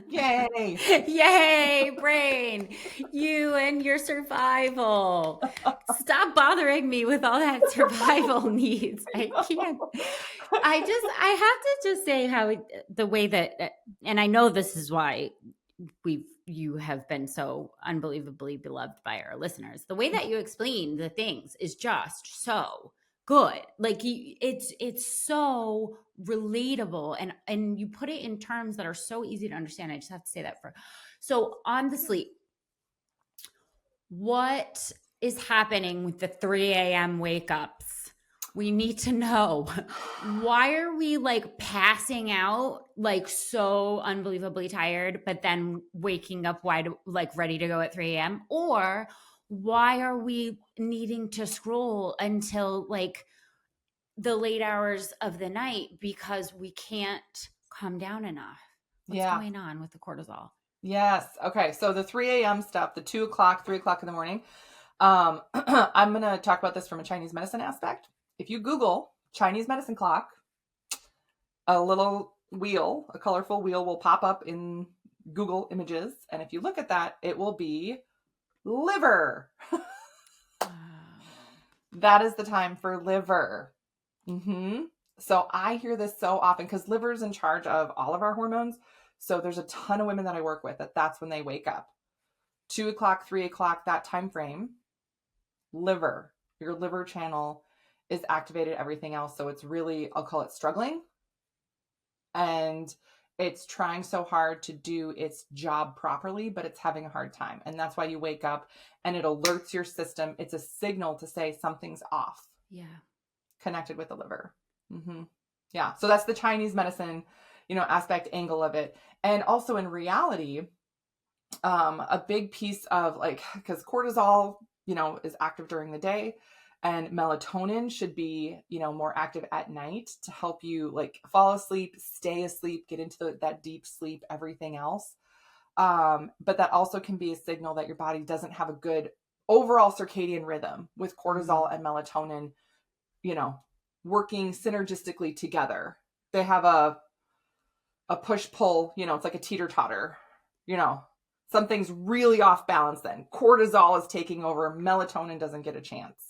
[SPEAKER 1] Yay.
[SPEAKER 2] Yay, brain. You and your survival. Stop bothering me with all that survival needs. I can't. I have to just say how the way that, and I know this is why you have been so unbelievably beloved by our listeners. The way that you explain the things is just so good. Like it's so relatable, and you put it in terms that are so easy to understand. I just have to say that so on the sleep, what is happening with the 3 a.m. wake ups? We need to know, why are we like passing out, like so unbelievably tired, but then waking up wide, like ready to go at 3 a.m.? Or why are we needing to scroll until like the late hours of the night because we can't calm down enough? What's going on with the cortisol?
[SPEAKER 1] Yes. Okay. So the 3 a.m. stuff, the 2 o'clock, 3 o'clock in the morning. I'm going to talk about this from a Chinese medicine aspect. If you Google Chinese medicine clock, a little wheel, a colorful wheel will pop up in Google Images. And if you look at that, it will be liver. That is the time for liver. So I hear this so often because liver is in charge of all of our hormones. So there's a ton of women that I work with that's when they wake up. 2 o'clock, 3 o'clock, that time frame, liver, your liver channel is activated, everything else. So it's really, I'll call it struggling. And it's trying so hard to do its job properly, but it's having a hard time. And that's why you wake up and it alerts your system. It's a signal to say something's off.
[SPEAKER 2] Yeah.
[SPEAKER 1] Connected with the liver. Yeah. So that's the Chinese medicine, aspect angle of it. And also in reality, a big piece of because cortisol, is active during the day, and melatonin should be, more active at night to help you fall asleep, stay asleep, get into that deep sleep, everything else. But that also can be a signal that your body doesn't have a good overall circadian rhythm with cortisol and melatonin, working synergistically together. They have a push-pull, it's like a teeter-totter, something's really off balance then. Cortisol is taking over, melatonin doesn't get a chance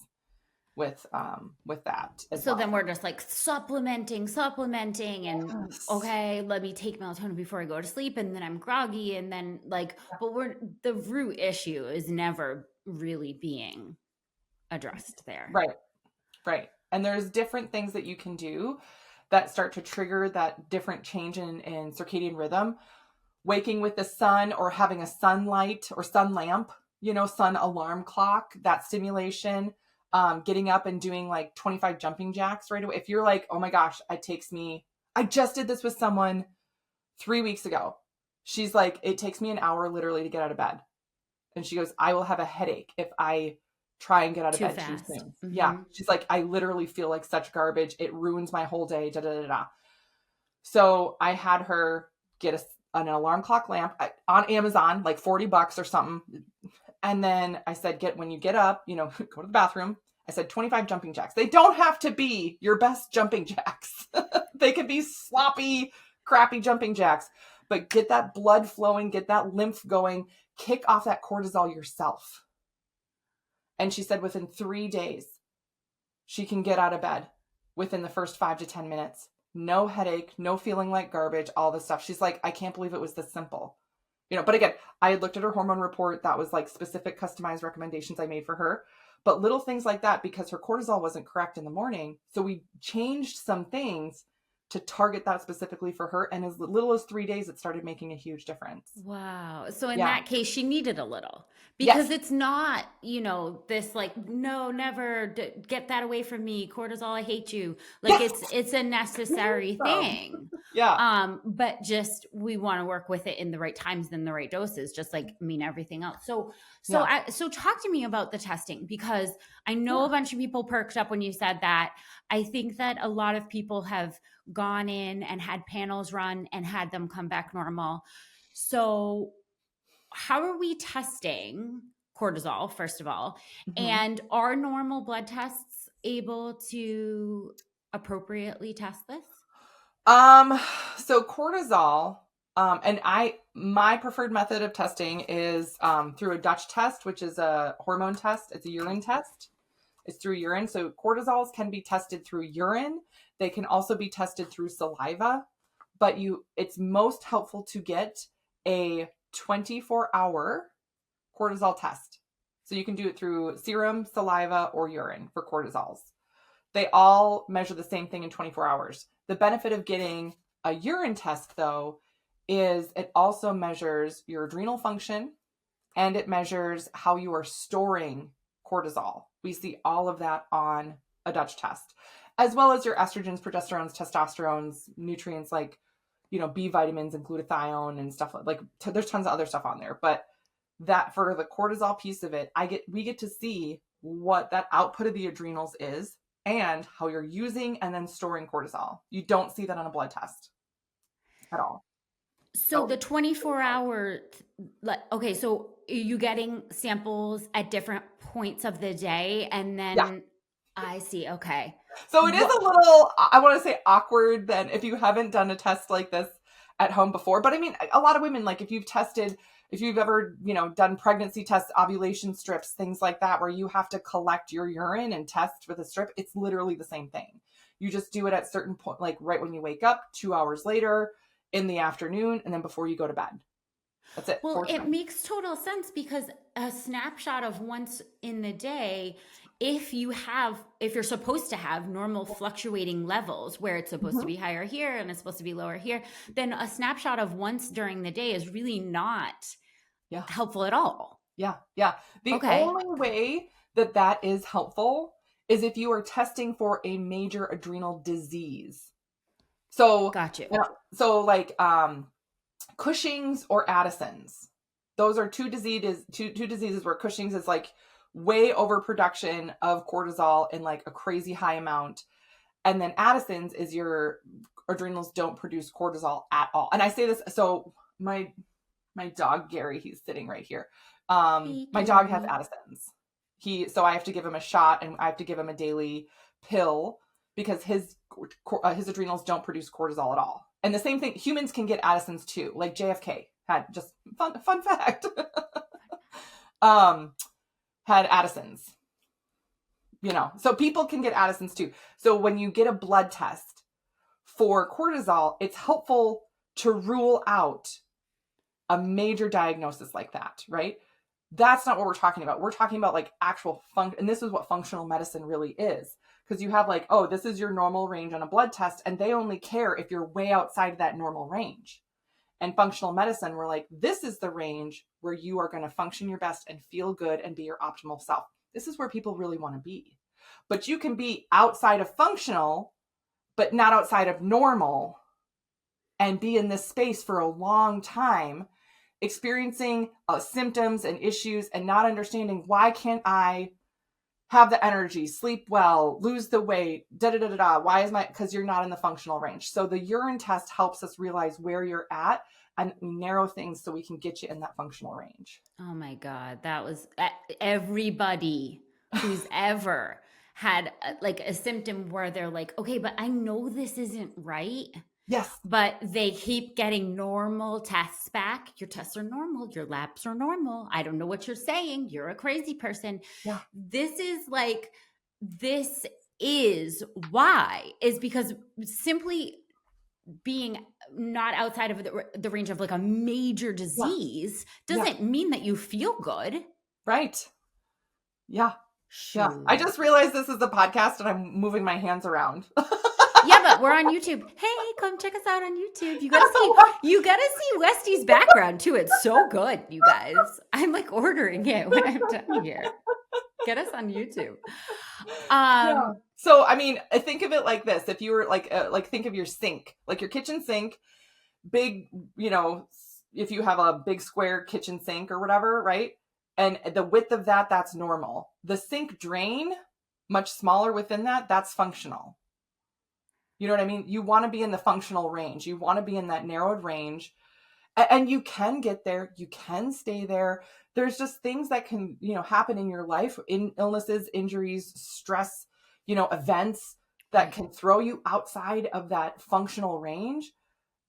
[SPEAKER 1] with that as
[SPEAKER 2] so
[SPEAKER 1] well.
[SPEAKER 2] Then we're just supplementing and okay, let me take melatonin before I go to sleep, and then I'm groggy, and then but the root issue is never really being addressed there.
[SPEAKER 1] Right. And there's different things that you can do that start to trigger that different change in circadian rhythm. Waking with the sun or having a sunlight or sun lamp, sun alarm clock, that stimulation, getting up and doing 25 jumping jacks right away. If you're oh my gosh, I just did this with someone 3 weeks ago. She's it takes me an hour literally to get out of bed. And she goes, I will have a headache if I try and get out of bed too soon. Yeah. She's I literally feel like such garbage. It ruins my whole day. Da, da, da, da. So I had her get an alarm clock lamp on Amazon, $40 or something. And then I said, when you get up, go to the bathroom. I said 25 jumping jacks. They don't have to be your best jumping jacks. They could be sloppy, crappy jumping jacks, but get that blood flowing, get that lymph going, kick off that cortisol yourself. And she said within 3 days, she can get out of bed within the first 5 to 10 minutes. No headache, no feeling like garbage, all this stuff. She's like, I can't believe it was this simple. But again, I had looked at her hormone report. That was like specific customized recommendations I made for her. But little things like that, because her cortisol wasn't correct in the morning. So we changed some things to target that specifically for her. And as little as 3 days, it started making a huge difference.
[SPEAKER 2] Wow. So in that case, she needed a little, because it's not, this like, no, never get that away from me. Cortisol, I hate you. Like it's a necessary thing.
[SPEAKER 1] Yeah.
[SPEAKER 2] But just, we want to work with it in the right times and the right doses, just like everything else. So talk to me about the testing, because I know a bunch of people perked up when you said that. I think that a lot of people have gone in and had panels run and had them come back normal. So how are we testing cortisol, first of all? Mm-hmm. And are normal blood tests able to appropriately test this?
[SPEAKER 1] So cortisol, and my preferred method of testing is through a Dutch test, which is a hormone test. It's a urine test. It's through urine. So cortisols can be tested through urine. They can also be tested through saliva, but it's most helpful to get a 24-hour cortisol test. So you can do it through serum, saliva, or urine for cortisols. They all measure the same thing in 24 hours. The benefit of getting a urine test, though, is it also measures your adrenal function, and it measures how you are storing cortisol. We see all of that on a Dutch test, as well as your estrogens, progesterones, testosterones, nutrients like, B vitamins and glutathione and stuff like there's tons of other stuff on there. But that, for the cortisol piece of it, we get to see what that output of the adrenals is and how you're using and then storing cortisol. You don't see that on a blood test at all.
[SPEAKER 2] So the 24-hour, okay, so are you getting samples at different points of the day? And then I see, okay.
[SPEAKER 1] So it is a little, I want to say, awkward then if you haven't done a test like this at home before. But I mean, a lot of women, like if you've ever, done pregnancy tests, ovulation strips, things like that, where you have to collect your urine and test with a strip, it's literally the same thing. You just do it at certain point, like right when you wake up, 2 hours later, in the afternoon, and then before you go to bed. That's it.
[SPEAKER 2] Well, it makes total sense, because a snapshot of once in the day, if you're supposed to have normal fluctuating levels where it's supposed to be higher here and it's supposed to be lower here, then a snapshot of once during the day is really not helpful at all.
[SPEAKER 1] Yeah. The only way that is helpful is if you are testing for a major adrenal disease. So,
[SPEAKER 2] gotcha.
[SPEAKER 1] So like Cushing's or Addison's, those are two diseases where Cushing's is like way overproduction of cortisol in like a crazy high amount, and then Addison's is your adrenals don't produce cortisol at all. And I say this, so my dog Gary, he's sitting right here. My dog has Addison's. So I have to give him a shot, and I have to give him a daily pill, because his adrenals don't produce cortisol at all. And the same thing, humans can get Addison's too. Like JFK had, just fun fact, had Addison's, so people can get Addison's too. So when you get a blood test for cortisol, it's helpful to rule out a major diagnosis like that, right? That's not what we're talking about. We're talking about like actual function. And this is what functional medicine really is. Because you have like, oh, this is your normal range on a blood test, and they only care if you're way outside of that normal range. And functional medicine, we're like, this is the range where you are going to function your best and feel good and be your optimal self. This is where people really want to be. But you can be outside of functional, but not outside of normal, and be in this space for a long time, experiencing symptoms and issues and not understanding, why can't I have the energy, sleep well, lose the weight, why is because you're not in the functional range. So the urine test helps us realize where you're at and narrow things so we can get you in that functional range.
[SPEAKER 2] Oh my God. That was everybody who's ever had like a symptom where they're like, okay, but I know this isn't right.
[SPEAKER 1] Yes.
[SPEAKER 2] But they keep getting normal tests back. Your tests are normal. Your labs are normal. I don't know what you're saying. You're a crazy person.
[SPEAKER 1] Yeah.
[SPEAKER 2] This is like, this is why is because simply being not outside of the range of like a major disease doesn't mean that you feel good.
[SPEAKER 1] Right. Yeah.
[SPEAKER 2] Shoot.
[SPEAKER 1] Yeah. I just realized this is a podcast and I'm moving my hands around.
[SPEAKER 2] Yeah, but we're on YouTube. Hey, come check us out on YouTube. You gotta see Westie's background too. It's so good, you guys. I'm like ordering it when I'm done here. Get us on YouTube.
[SPEAKER 1] Yeah. So, I mean, I think of it like this. If you were like think of your sink, like your kitchen sink, big, you know, if you have a big square kitchen sink or whatever, right? And the width of that, that's normal. The sink drain, much smaller within that, that's functional. You know what I mean? You want to be in the functional range. You want to be in that narrowed range. And you can get there. You can stay there. There's just things that can, you know, happen in your life, in illnesses, injuries, stress, you know, events that can throw you outside of that functional range.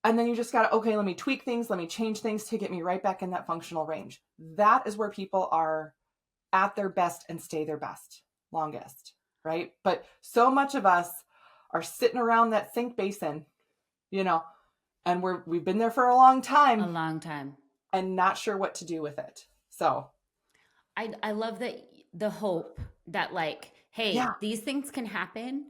[SPEAKER 1] And then you just got to, okay, let me tweak things. Let me change things to get me right back in that functional range. That is where people are at their best and stay their best, longest, right? But so much of us are sitting around that sink basin, you know, and we've been there for a long time and not sure what to do with it. So
[SPEAKER 2] I love that the hope that like, hey, these things can happen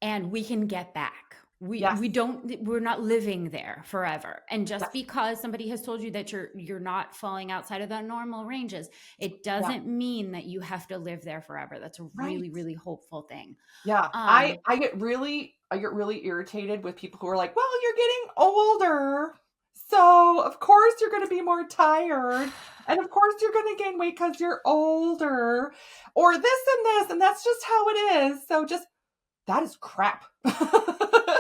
[SPEAKER 2] and we can get back. We're not living there forever. And just because somebody has told you that you're not falling outside of the normal ranges, it doesn't mean that you have to live there forever. That's a really, really hopeful thing.
[SPEAKER 1] Yeah. I get really irritated with people who are like, well, you're getting older, so of course you're going to be more tired. And of course you're going to gain weight because you're older, or this, and that's just how it is. So just, that is crap.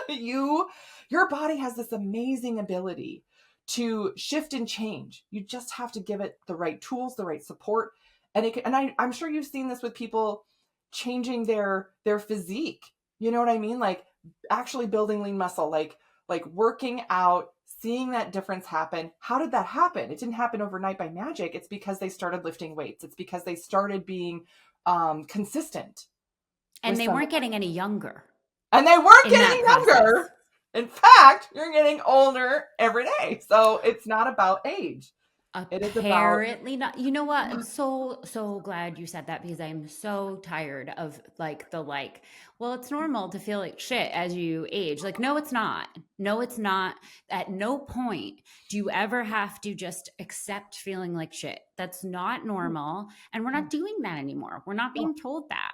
[SPEAKER 1] Your body has this amazing ability to shift and change. You just have to give it the right tools, the right support. And I'm sure you've seen this with people changing their physique. You know what I mean? Like actually building lean muscle, like working out, seeing that difference happen. How did that happen? It didn't happen overnight by magic. It's because they started lifting weights. It's because they started being consistent.
[SPEAKER 2] And they weren't getting any younger.
[SPEAKER 1] And they weren't getting younger. In fact, you're getting older every day. So it's not about age.
[SPEAKER 2] Apparently not. You know what? I'm so glad you said that, because I'm so tired of well, it's normal to feel like shit as you age. Like, no, it's not. No, it's not. At no point do you ever have to just accept feeling like shit. That's not normal. And we're not doing that anymore. We're not being told that.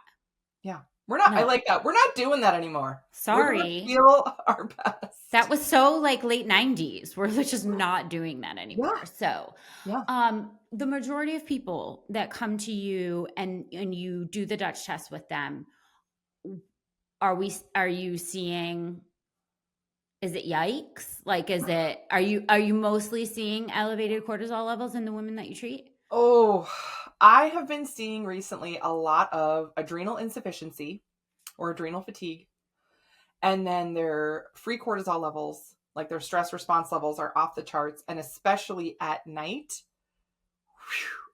[SPEAKER 1] Yeah. We're not, I like that. We're not doing that anymore.
[SPEAKER 2] Sorry.
[SPEAKER 1] We're gonna feel our best.
[SPEAKER 2] That was so like late 90s. We're just not doing that anymore. So, the majority of people that come to you and you do the Dutch test with them, are you seeing, is it yikes? Like, are you mostly seeing elevated cortisol levels in the women that you treat?
[SPEAKER 1] Oh, I have been seeing recently a lot of adrenal insufficiency or adrenal fatigue. And then their free cortisol levels, like their stress response levels, are off the charts. And especially at night,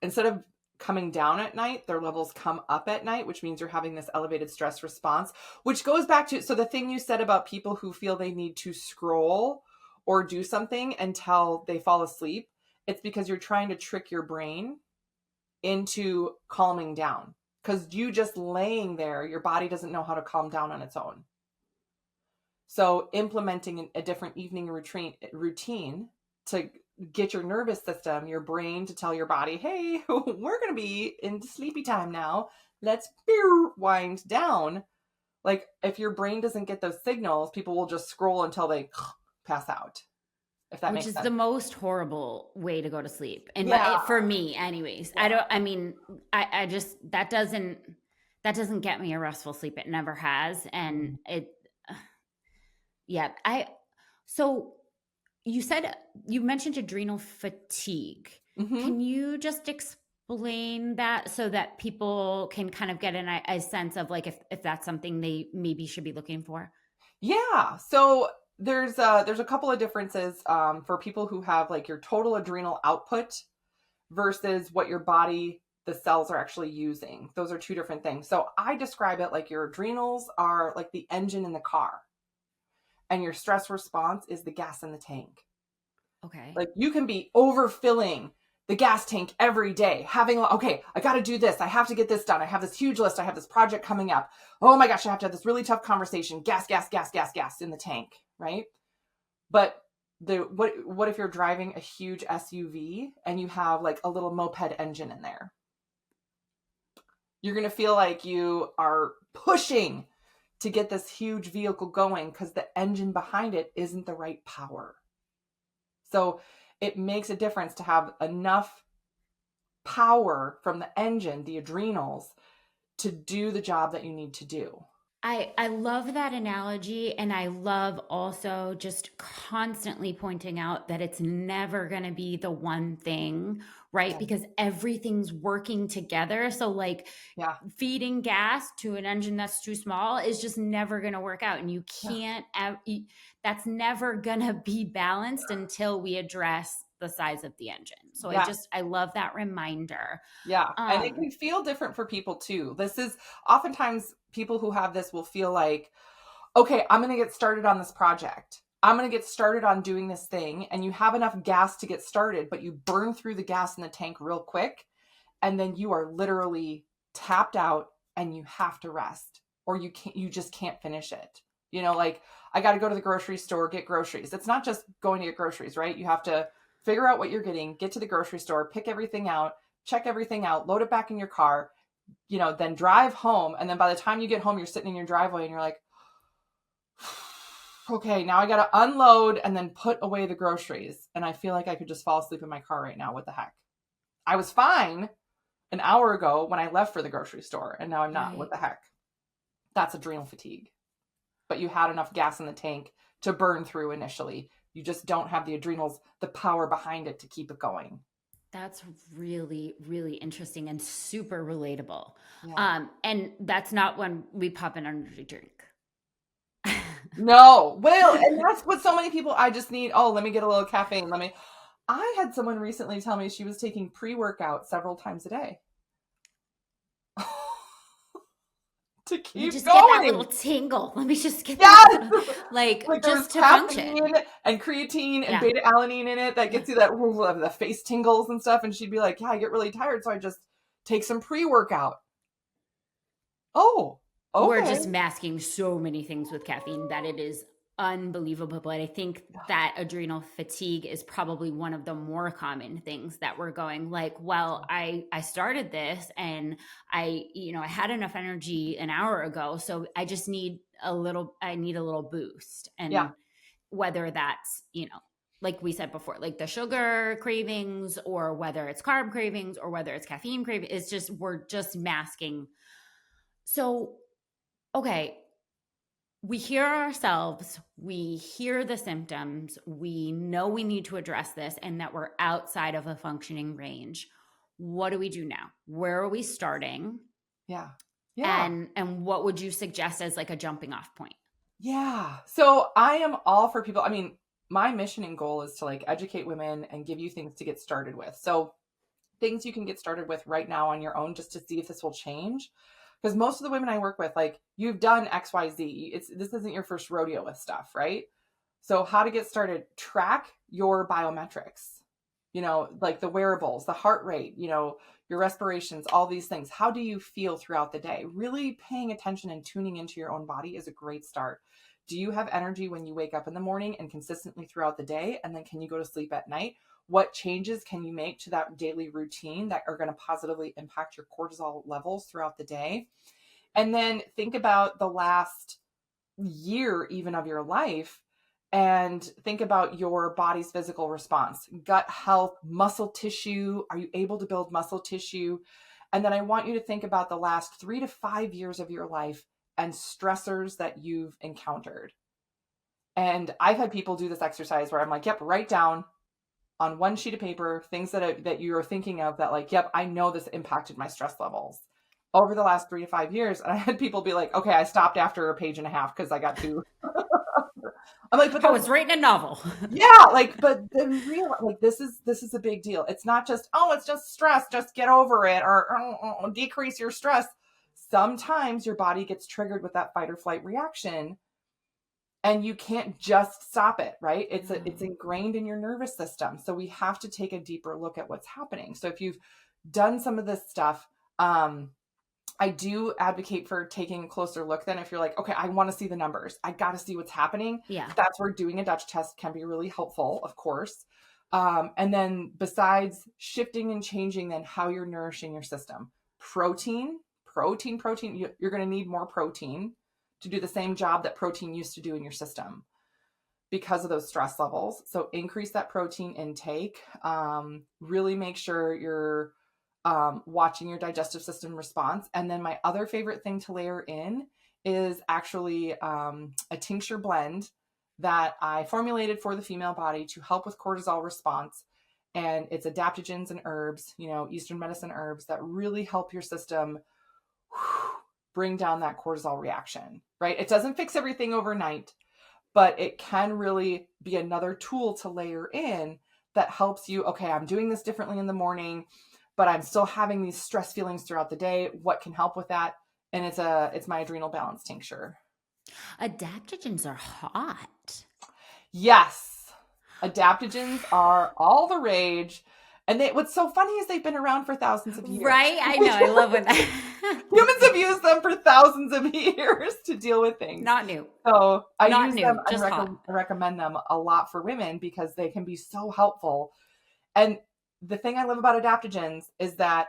[SPEAKER 1] instead of coming down at night, their levels come up at night, which means you're having this elevated stress response, which goes back to, so the thing you said about people who feel they need to scroll or do something until they fall asleep, it's because you're trying to trick your brain into calming down, because you just laying there, your body doesn't know how to calm down on its own. So implementing a different evening routine to get your nervous system, your brain, to tell your body, hey, we're going to be into sleepy time now. Let's wind down. Like, if your brain doesn't get those signals, people will just scroll until they pass out. If that makes sense. Which is
[SPEAKER 2] the most horrible way to go to sleep. And for me anyways, I just, that doesn't get me a restful sleep. It never has. And so you mentioned adrenal fatigue. Mm-hmm. Can you just explain that so that people can kind of get a sense of like, if that's something they maybe should be looking for?
[SPEAKER 1] Yeah. So there's a couple of differences for people who have like your total adrenal output versus what your body the cells are actually using. Those are two different things. So I describe it like your adrenals are like the engine in the car, and your stress response is the gas in the tank.
[SPEAKER 2] Okay.
[SPEAKER 1] Like you can be overfilling the gas tank every day, having, okay, I got to do this. I have to get this done. I have this huge list. I have this project coming up. Oh my gosh, I have to have this really tough conversation. Gas, gas, gas, gas, gas in the tank, right? But what if you're driving a huge SUV and you have like a little moped engine in there? You're going to feel like you are pushing to get this huge vehicle going because the engine behind it isn't the right power. So it makes a difference to have enough power from the engine, the adrenals, to do the job that you need to do.
[SPEAKER 2] I love that analogy. And I love also just constantly pointing out that it's never going to be the one thing, right?
[SPEAKER 1] Yeah.
[SPEAKER 2] Because everything's working together. So like feeding gas to an engine that's too small is just never going to work out. And you can't, that's never going to be balanced until we address the size of the engine. So I love that reminder.
[SPEAKER 1] Yeah. And it can feel different for people too. This is oftentimes people who have this will feel like, okay, I'm going to get started on this project. I'm going to get started on doing this thing. And you have enough gas to get started, but you burn through the gas in the tank real quick. And then you are literally tapped out and you have to rest, or you just can't finish it. You know, like I got to go to the grocery store, get groceries. It's not just going to get groceries, right? You have to figure out what you're getting, get to the grocery store, pick everything out, check everything out, load it back in your car, you know, then drive home. And then by the time you get home, you're sitting in your driveway and you're like, okay, now I got to unload and then put away the groceries. And I feel like I could just fall asleep in my car right now. What the heck? I was fine an hour ago when I left for the grocery store, and now I'm not. Right. What the heck? That's adrenal fatigue. But you had enough gas in the tank to burn through initially. You just don't have the adrenals, the power behind it to keep it going.
[SPEAKER 2] That's really, really interesting and super relatable. Yeah. And that's not when we pop an energy drink.
[SPEAKER 1] No. Well, and that's what so many people, I just need, let me get a little caffeine. I had someone recently tell me she was taking pre-workout several times a day. To keep
[SPEAKER 2] just
[SPEAKER 1] going.
[SPEAKER 2] Get that little tingle. Let me just get that little, like just to function.
[SPEAKER 1] And creatine and beta alanine in it that gets you that the face tingles and stuff. And she'd be like, I get really tired, so I just take some pre-workout. Oh, okay.
[SPEAKER 2] We're just masking so many things with caffeine that it is unbelievable. But I think that adrenal fatigue is probably one of the more common things that we're going like, well, I started this and I had enough energy an hour ago. So I just need a little boost. And whether that's, like we said before, like the sugar cravings, or whether it's carb cravings, or whether it's caffeine craving, it's just, we're just masking. So, okay. We hear ourselves, we hear the symptoms, we know we need to address this and that we're outside of a functioning range. What do we do now? Where are we starting?
[SPEAKER 1] Yeah.
[SPEAKER 2] And what would you suggest as like a jumping off point?
[SPEAKER 1] Yeah. So I am all for people. I mean, my mission and goal is to like educate women and give you things to get started with. So things you can get started with right now on your own, just to see if this will change. Because most of the women I work with, like, you've done X, Y, Z. This isn't your first rodeo with stuff, right? So how to get started, track your biometrics, like the wearables, the heart rate, your respirations, all these things. How do you feel throughout the day? Really paying attention and tuning into your own body is a great start. Do you have energy when you wake up in the morning and consistently throughout the day? And then can you go to sleep at night? What changes can you make to that daily routine that are going to positively impact your cortisol levels throughout the day? And then think about the last year even of your life and think about your body's physical response, gut health, muscle tissue. Are you able to build muscle tissue? And then I want you to think about the last 3 to 5 years of your life and stressors that you've encountered. And I've had people do this exercise where I'm like, write down on one sheet of paper things that you're thinking of that like, I know this impacted my stress levels over the last 3 to 5 years. And I had people be like, okay, I stopped after a page and a half because I got too I'm like, but
[SPEAKER 2] I was writing a novel.
[SPEAKER 1] Yeah, like, but then real, like, this is a big deal. It's not just, oh, it's just stress, just get over it, or decrease your stress. Sometimes your body gets triggered with that fight or flight reaction, and you can't just stop it, right? It's ingrained in your nervous system. So we have to take a deeper look at what's happening. So if you've done some of this stuff, I do advocate for taking a closer look then if you're like, okay, I want to see the numbers. I got to see what's happening.
[SPEAKER 2] Yeah.
[SPEAKER 1] That's where doing a Dutch test can be really helpful, of course. And then besides shifting and changing then how you're nourishing your system, protein, you're going to need more protein to do the same job that protein used to do in your system because of those stress levels. So increase that protein intake. Really make sure you're watching your digestive system response. And then my other favorite thing to layer in is actually a tincture blend that I formulated for the female body to help with cortisol response. And it's adaptogens and herbs, Eastern medicine herbs that really help your system bring down that cortisol reaction, right? It doesn't fix everything overnight, but it can really be another tool to layer in that helps you, okay, I'm doing this differently in the morning, but I'm still having these stress feelings throughout the day. What can help with that? And it's my adrenal balance tincture.
[SPEAKER 2] Adaptogens are hot.
[SPEAKER 1] Yes. Adaptogens are all the rage. And what's so funny is they've been around for thousands of years.
[SPEAKER 2] Right? I know. I love when that.
[SPEAKER 1] Humans have used them for thousands of years to deal with things.
[SPEAKER 2] Not new.
[SPEAKER 1] So I
[SPEAKER 2] Not
[SPEAKER 1] use
[SPEAKER 2] new,
[SPEAKER 1] them
[SPEAKER 2] just
[SPEAKER 1] and recommend them a lot for women because they can be so helpful. And the thing I love about adaptogens is that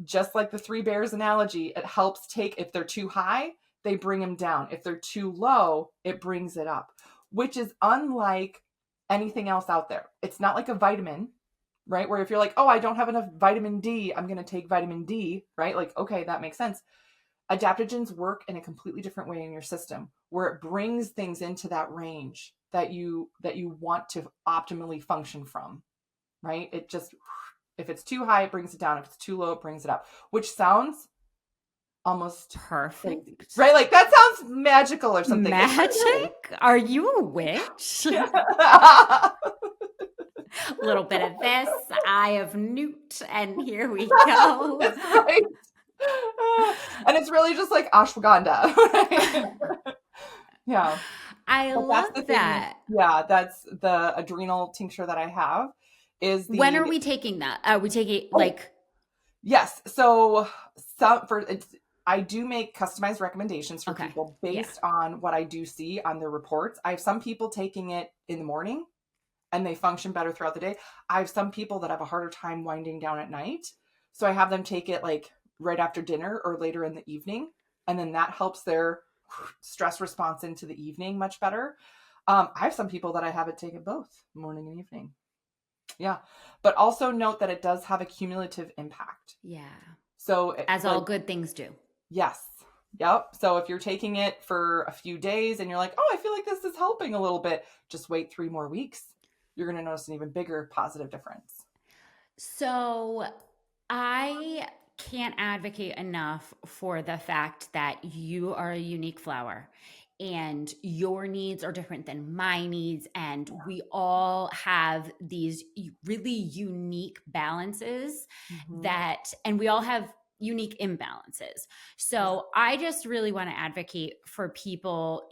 [SPEAKER 1] just like the Three Bears analogy, it helps if they're too high, they bring them down. If they're too low, it brings it up, which is unlike anything else out there. It's not like a vitamin, right? Where if you're like, oh, I don't have enough vitamin D, I'm going to take vitamin D, right? Like, okay, that makes sense. Adaptogens work in a completely different way in your system where it brings things into that range that you want to optimally function from, right? It just, if it's too high, it brings it down. If it's too low, it brings it up, which sounds almost
[SPEAKER 2] perfect,
[SPEAKER 1] crazy, right? Like that sounds magical or something.
[SPEAKER 2] Magic? Are you a witch?
[SPEAKER 1] A
[SPEAKER 2] little bit of this, eye of newt, and here we go.
[SPEAKER 1] That's right. And it's really just like ashwagandha, right? Yeah.
[SPEAKER 2] I love that.
[SPEAKER 1] Yeah, that's the adrenal tincture that I have.
[SPEAKER 2] When are we taking that? Are we taking like?
[SPEAKER 1] Yes. So I do make customized recommendations for people based on what I do see on their reports. I have some people taking it in the morning and they function better throughout the day. I have some people that have a harder time winding down at night. So I have them take it like right after dinner or later in the evening. And then that helps their stress response into the evening much better. I have some people that I have it take it both morning and evening. Yeah. But also note that it does have a cumulative impact.
[SPEAKER 2] Yeah.
[SPEAKER 1] So
[SPEAKER 2] as all good things do.
[SPEAKER 1] Yes. Yep. So if you're taking it for a few days and you're like, oh, I feel like this is helping a little bit, just wait 3 more weeks. You're going to notice an even bigger positive difference.
[SPEAKER 2] So I can't advocate enough for the fact that you are a unique flower and your needs are different than my needs. And we all have these really unique balances and we all have unique imbalances. So I just really want to advocate for people,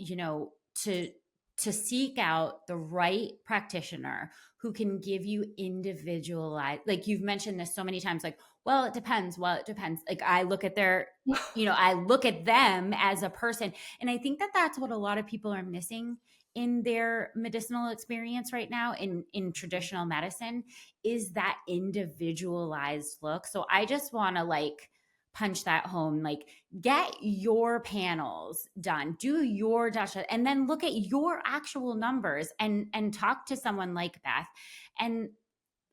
[SPEAKER 2] to seek out the right practitioner who can give you individualized, like you've mentioned this so many times, like, well, it depends. Like I look at I look at them as a person. And I think that that's what a lot of people are missing in their medicinal experience right now in traditional medicine is that individualized look. So I just want to punch that home, get your panels done, do your Dutch, and then look at your actual numbers and talk to someone like Beth and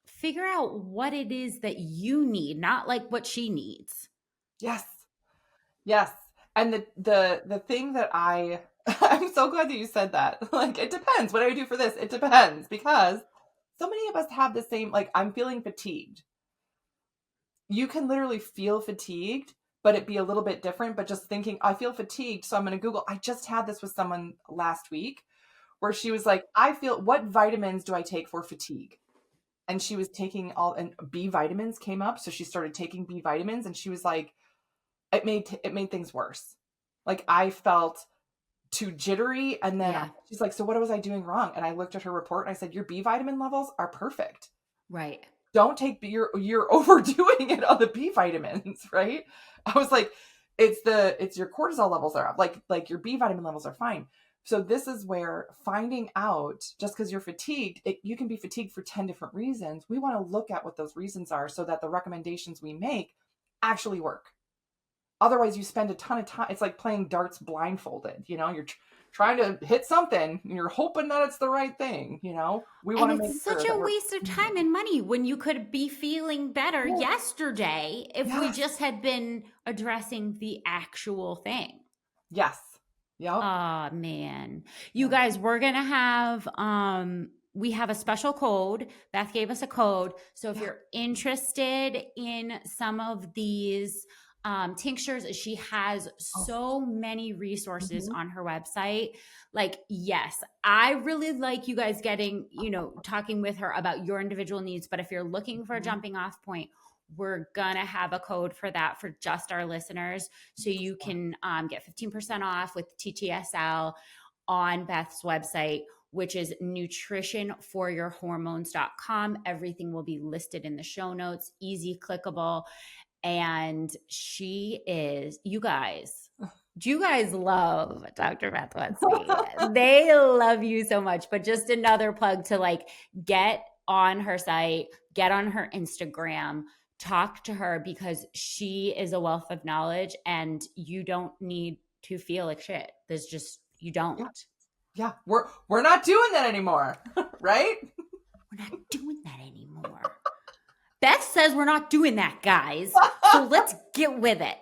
[SPEAKER 2] figure out what it is that you need, not what she needs.
[SPEAKER 1] Yes. And the thing that I'm so glad that you said that. It depends. What do I do for this? It depends because so many of us have the same, I'm feeling fatigued. You can literally feel fatigued, but it be a little bit different. But just thinking, I feel fatigued, so I'm going to Google. I just had this with someone last week where she was like, what vitamins do I take for fatigue? And she was taking and B vitamins came up. So she started taking B vitamins, and she was like, it made things worse. Like I felt too jittery. And then she's like, so what was I doing wrong? And I looked at her report and I said, your B vitamin levels are perfect.
[SPEAKER 2] Right.
[SPEAKER 1] Don't take you're overdoing it on the B vitamins, right? I was like, it's your cortisol levels are up. Like your B vitamin levels are fine. So this is where finding out, just because you're fatigued, you can be fatigued for 10 different reasons. We want to look at what those reasons are so that the recommendations we make actually work. Otherwise, you spend a ton of time. It's like playing darts blindfolded. You're trying to hit something and you're hoping that it's the right thing. We want to make sure.
[SPEAKER 2] It's such a waste of time and money when you could be feeling better yesterday if we just had been addressing the actual thing.
[SPEAKER 1] Yes. Yep.
[SPEAKER 2] Oh man. You guys, we're going to have, we have a special code. Beth gave us a code. So if you're interested in some of these tinctures, she has so many resources on her website. Like, yes, I really like you guys getting, talking with her about your individual needs. But if you're looking for a jumping off point, we're going to have a code for that for just our listeners. So you can get 15% off with TTSL on Beth's website, which is nutritionforyourhormones.com. Everything will be listed in the show notes, easy, clickable. And she is, you guys, do you guys love Dr. Beth Westie? They love you so much. But just another plug to like get on her site, get on her Instagram, talk to her, because she is a wealth of knowledge and you don't need to feel like shit. There's just, you don't.
[SPEAKER 1] Yeah. We're not doing that anymore, right?
[SPEAKER 2] We're not doing that anymore. Beth says we're not doing that, guys. So let's get with it.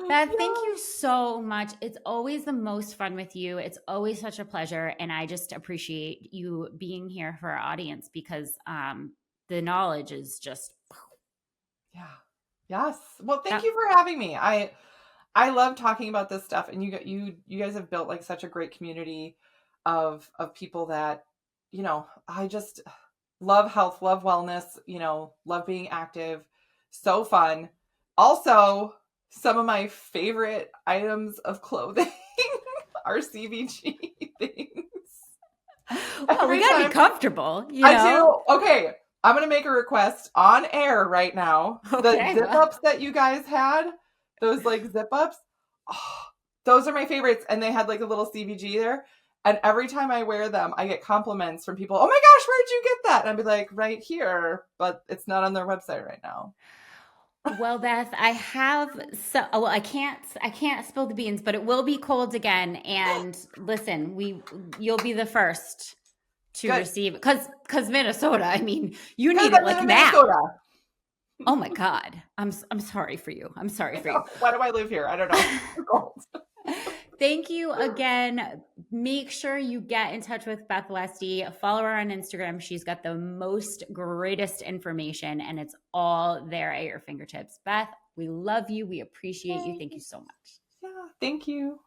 [SPEAKER 2] Beth, thank you so much. It's always the most fun with you. It's always such a pleasure. And I just appreciate you being here for our audience because the knowledge is just.
[SPEAKER 1] Yeah. Yes. Well, thank you for having me. I love talking about this stuff. And you guys have built like such a great community of people that, I just love health, love wellness, love being active. So fun. Also, some of my favorite items of clothing are CBG things.
[SPEAKER 2] Well, we gotta be comfortable.
[SPEAKER 1] I do. Okay. I'm going to make a request on air right now. Okay. The zip ups that you guys had, those like zip ups, those are my favorites. And they had like a little CBG there. And every time I wear them, I get compliments from people. Oh my gosh, where'd you get that? And I'd be like, right here, but it's not on their website right now.
[SPEAKER 2] Well, Beth, I have I can't spill the beans, but it will be cold again. And listen, you'll be the first to receive it because Minnesota. I mean, you need it like now. Oh my God, I'm sorry for you. I'm sorry for you.
[SPEAKER 1] Why do I live here? I don't know. It's cold.
[SPEAKER 2] Thank you again. Make sure you get in touch with Beth Westie. Follow her on Instagram. She's got the greatest information, and it's all there at your fingertips. Beth, we love you. We appreciate you. Thank you so much.
[SPEAKER 1] Yeah, thank you.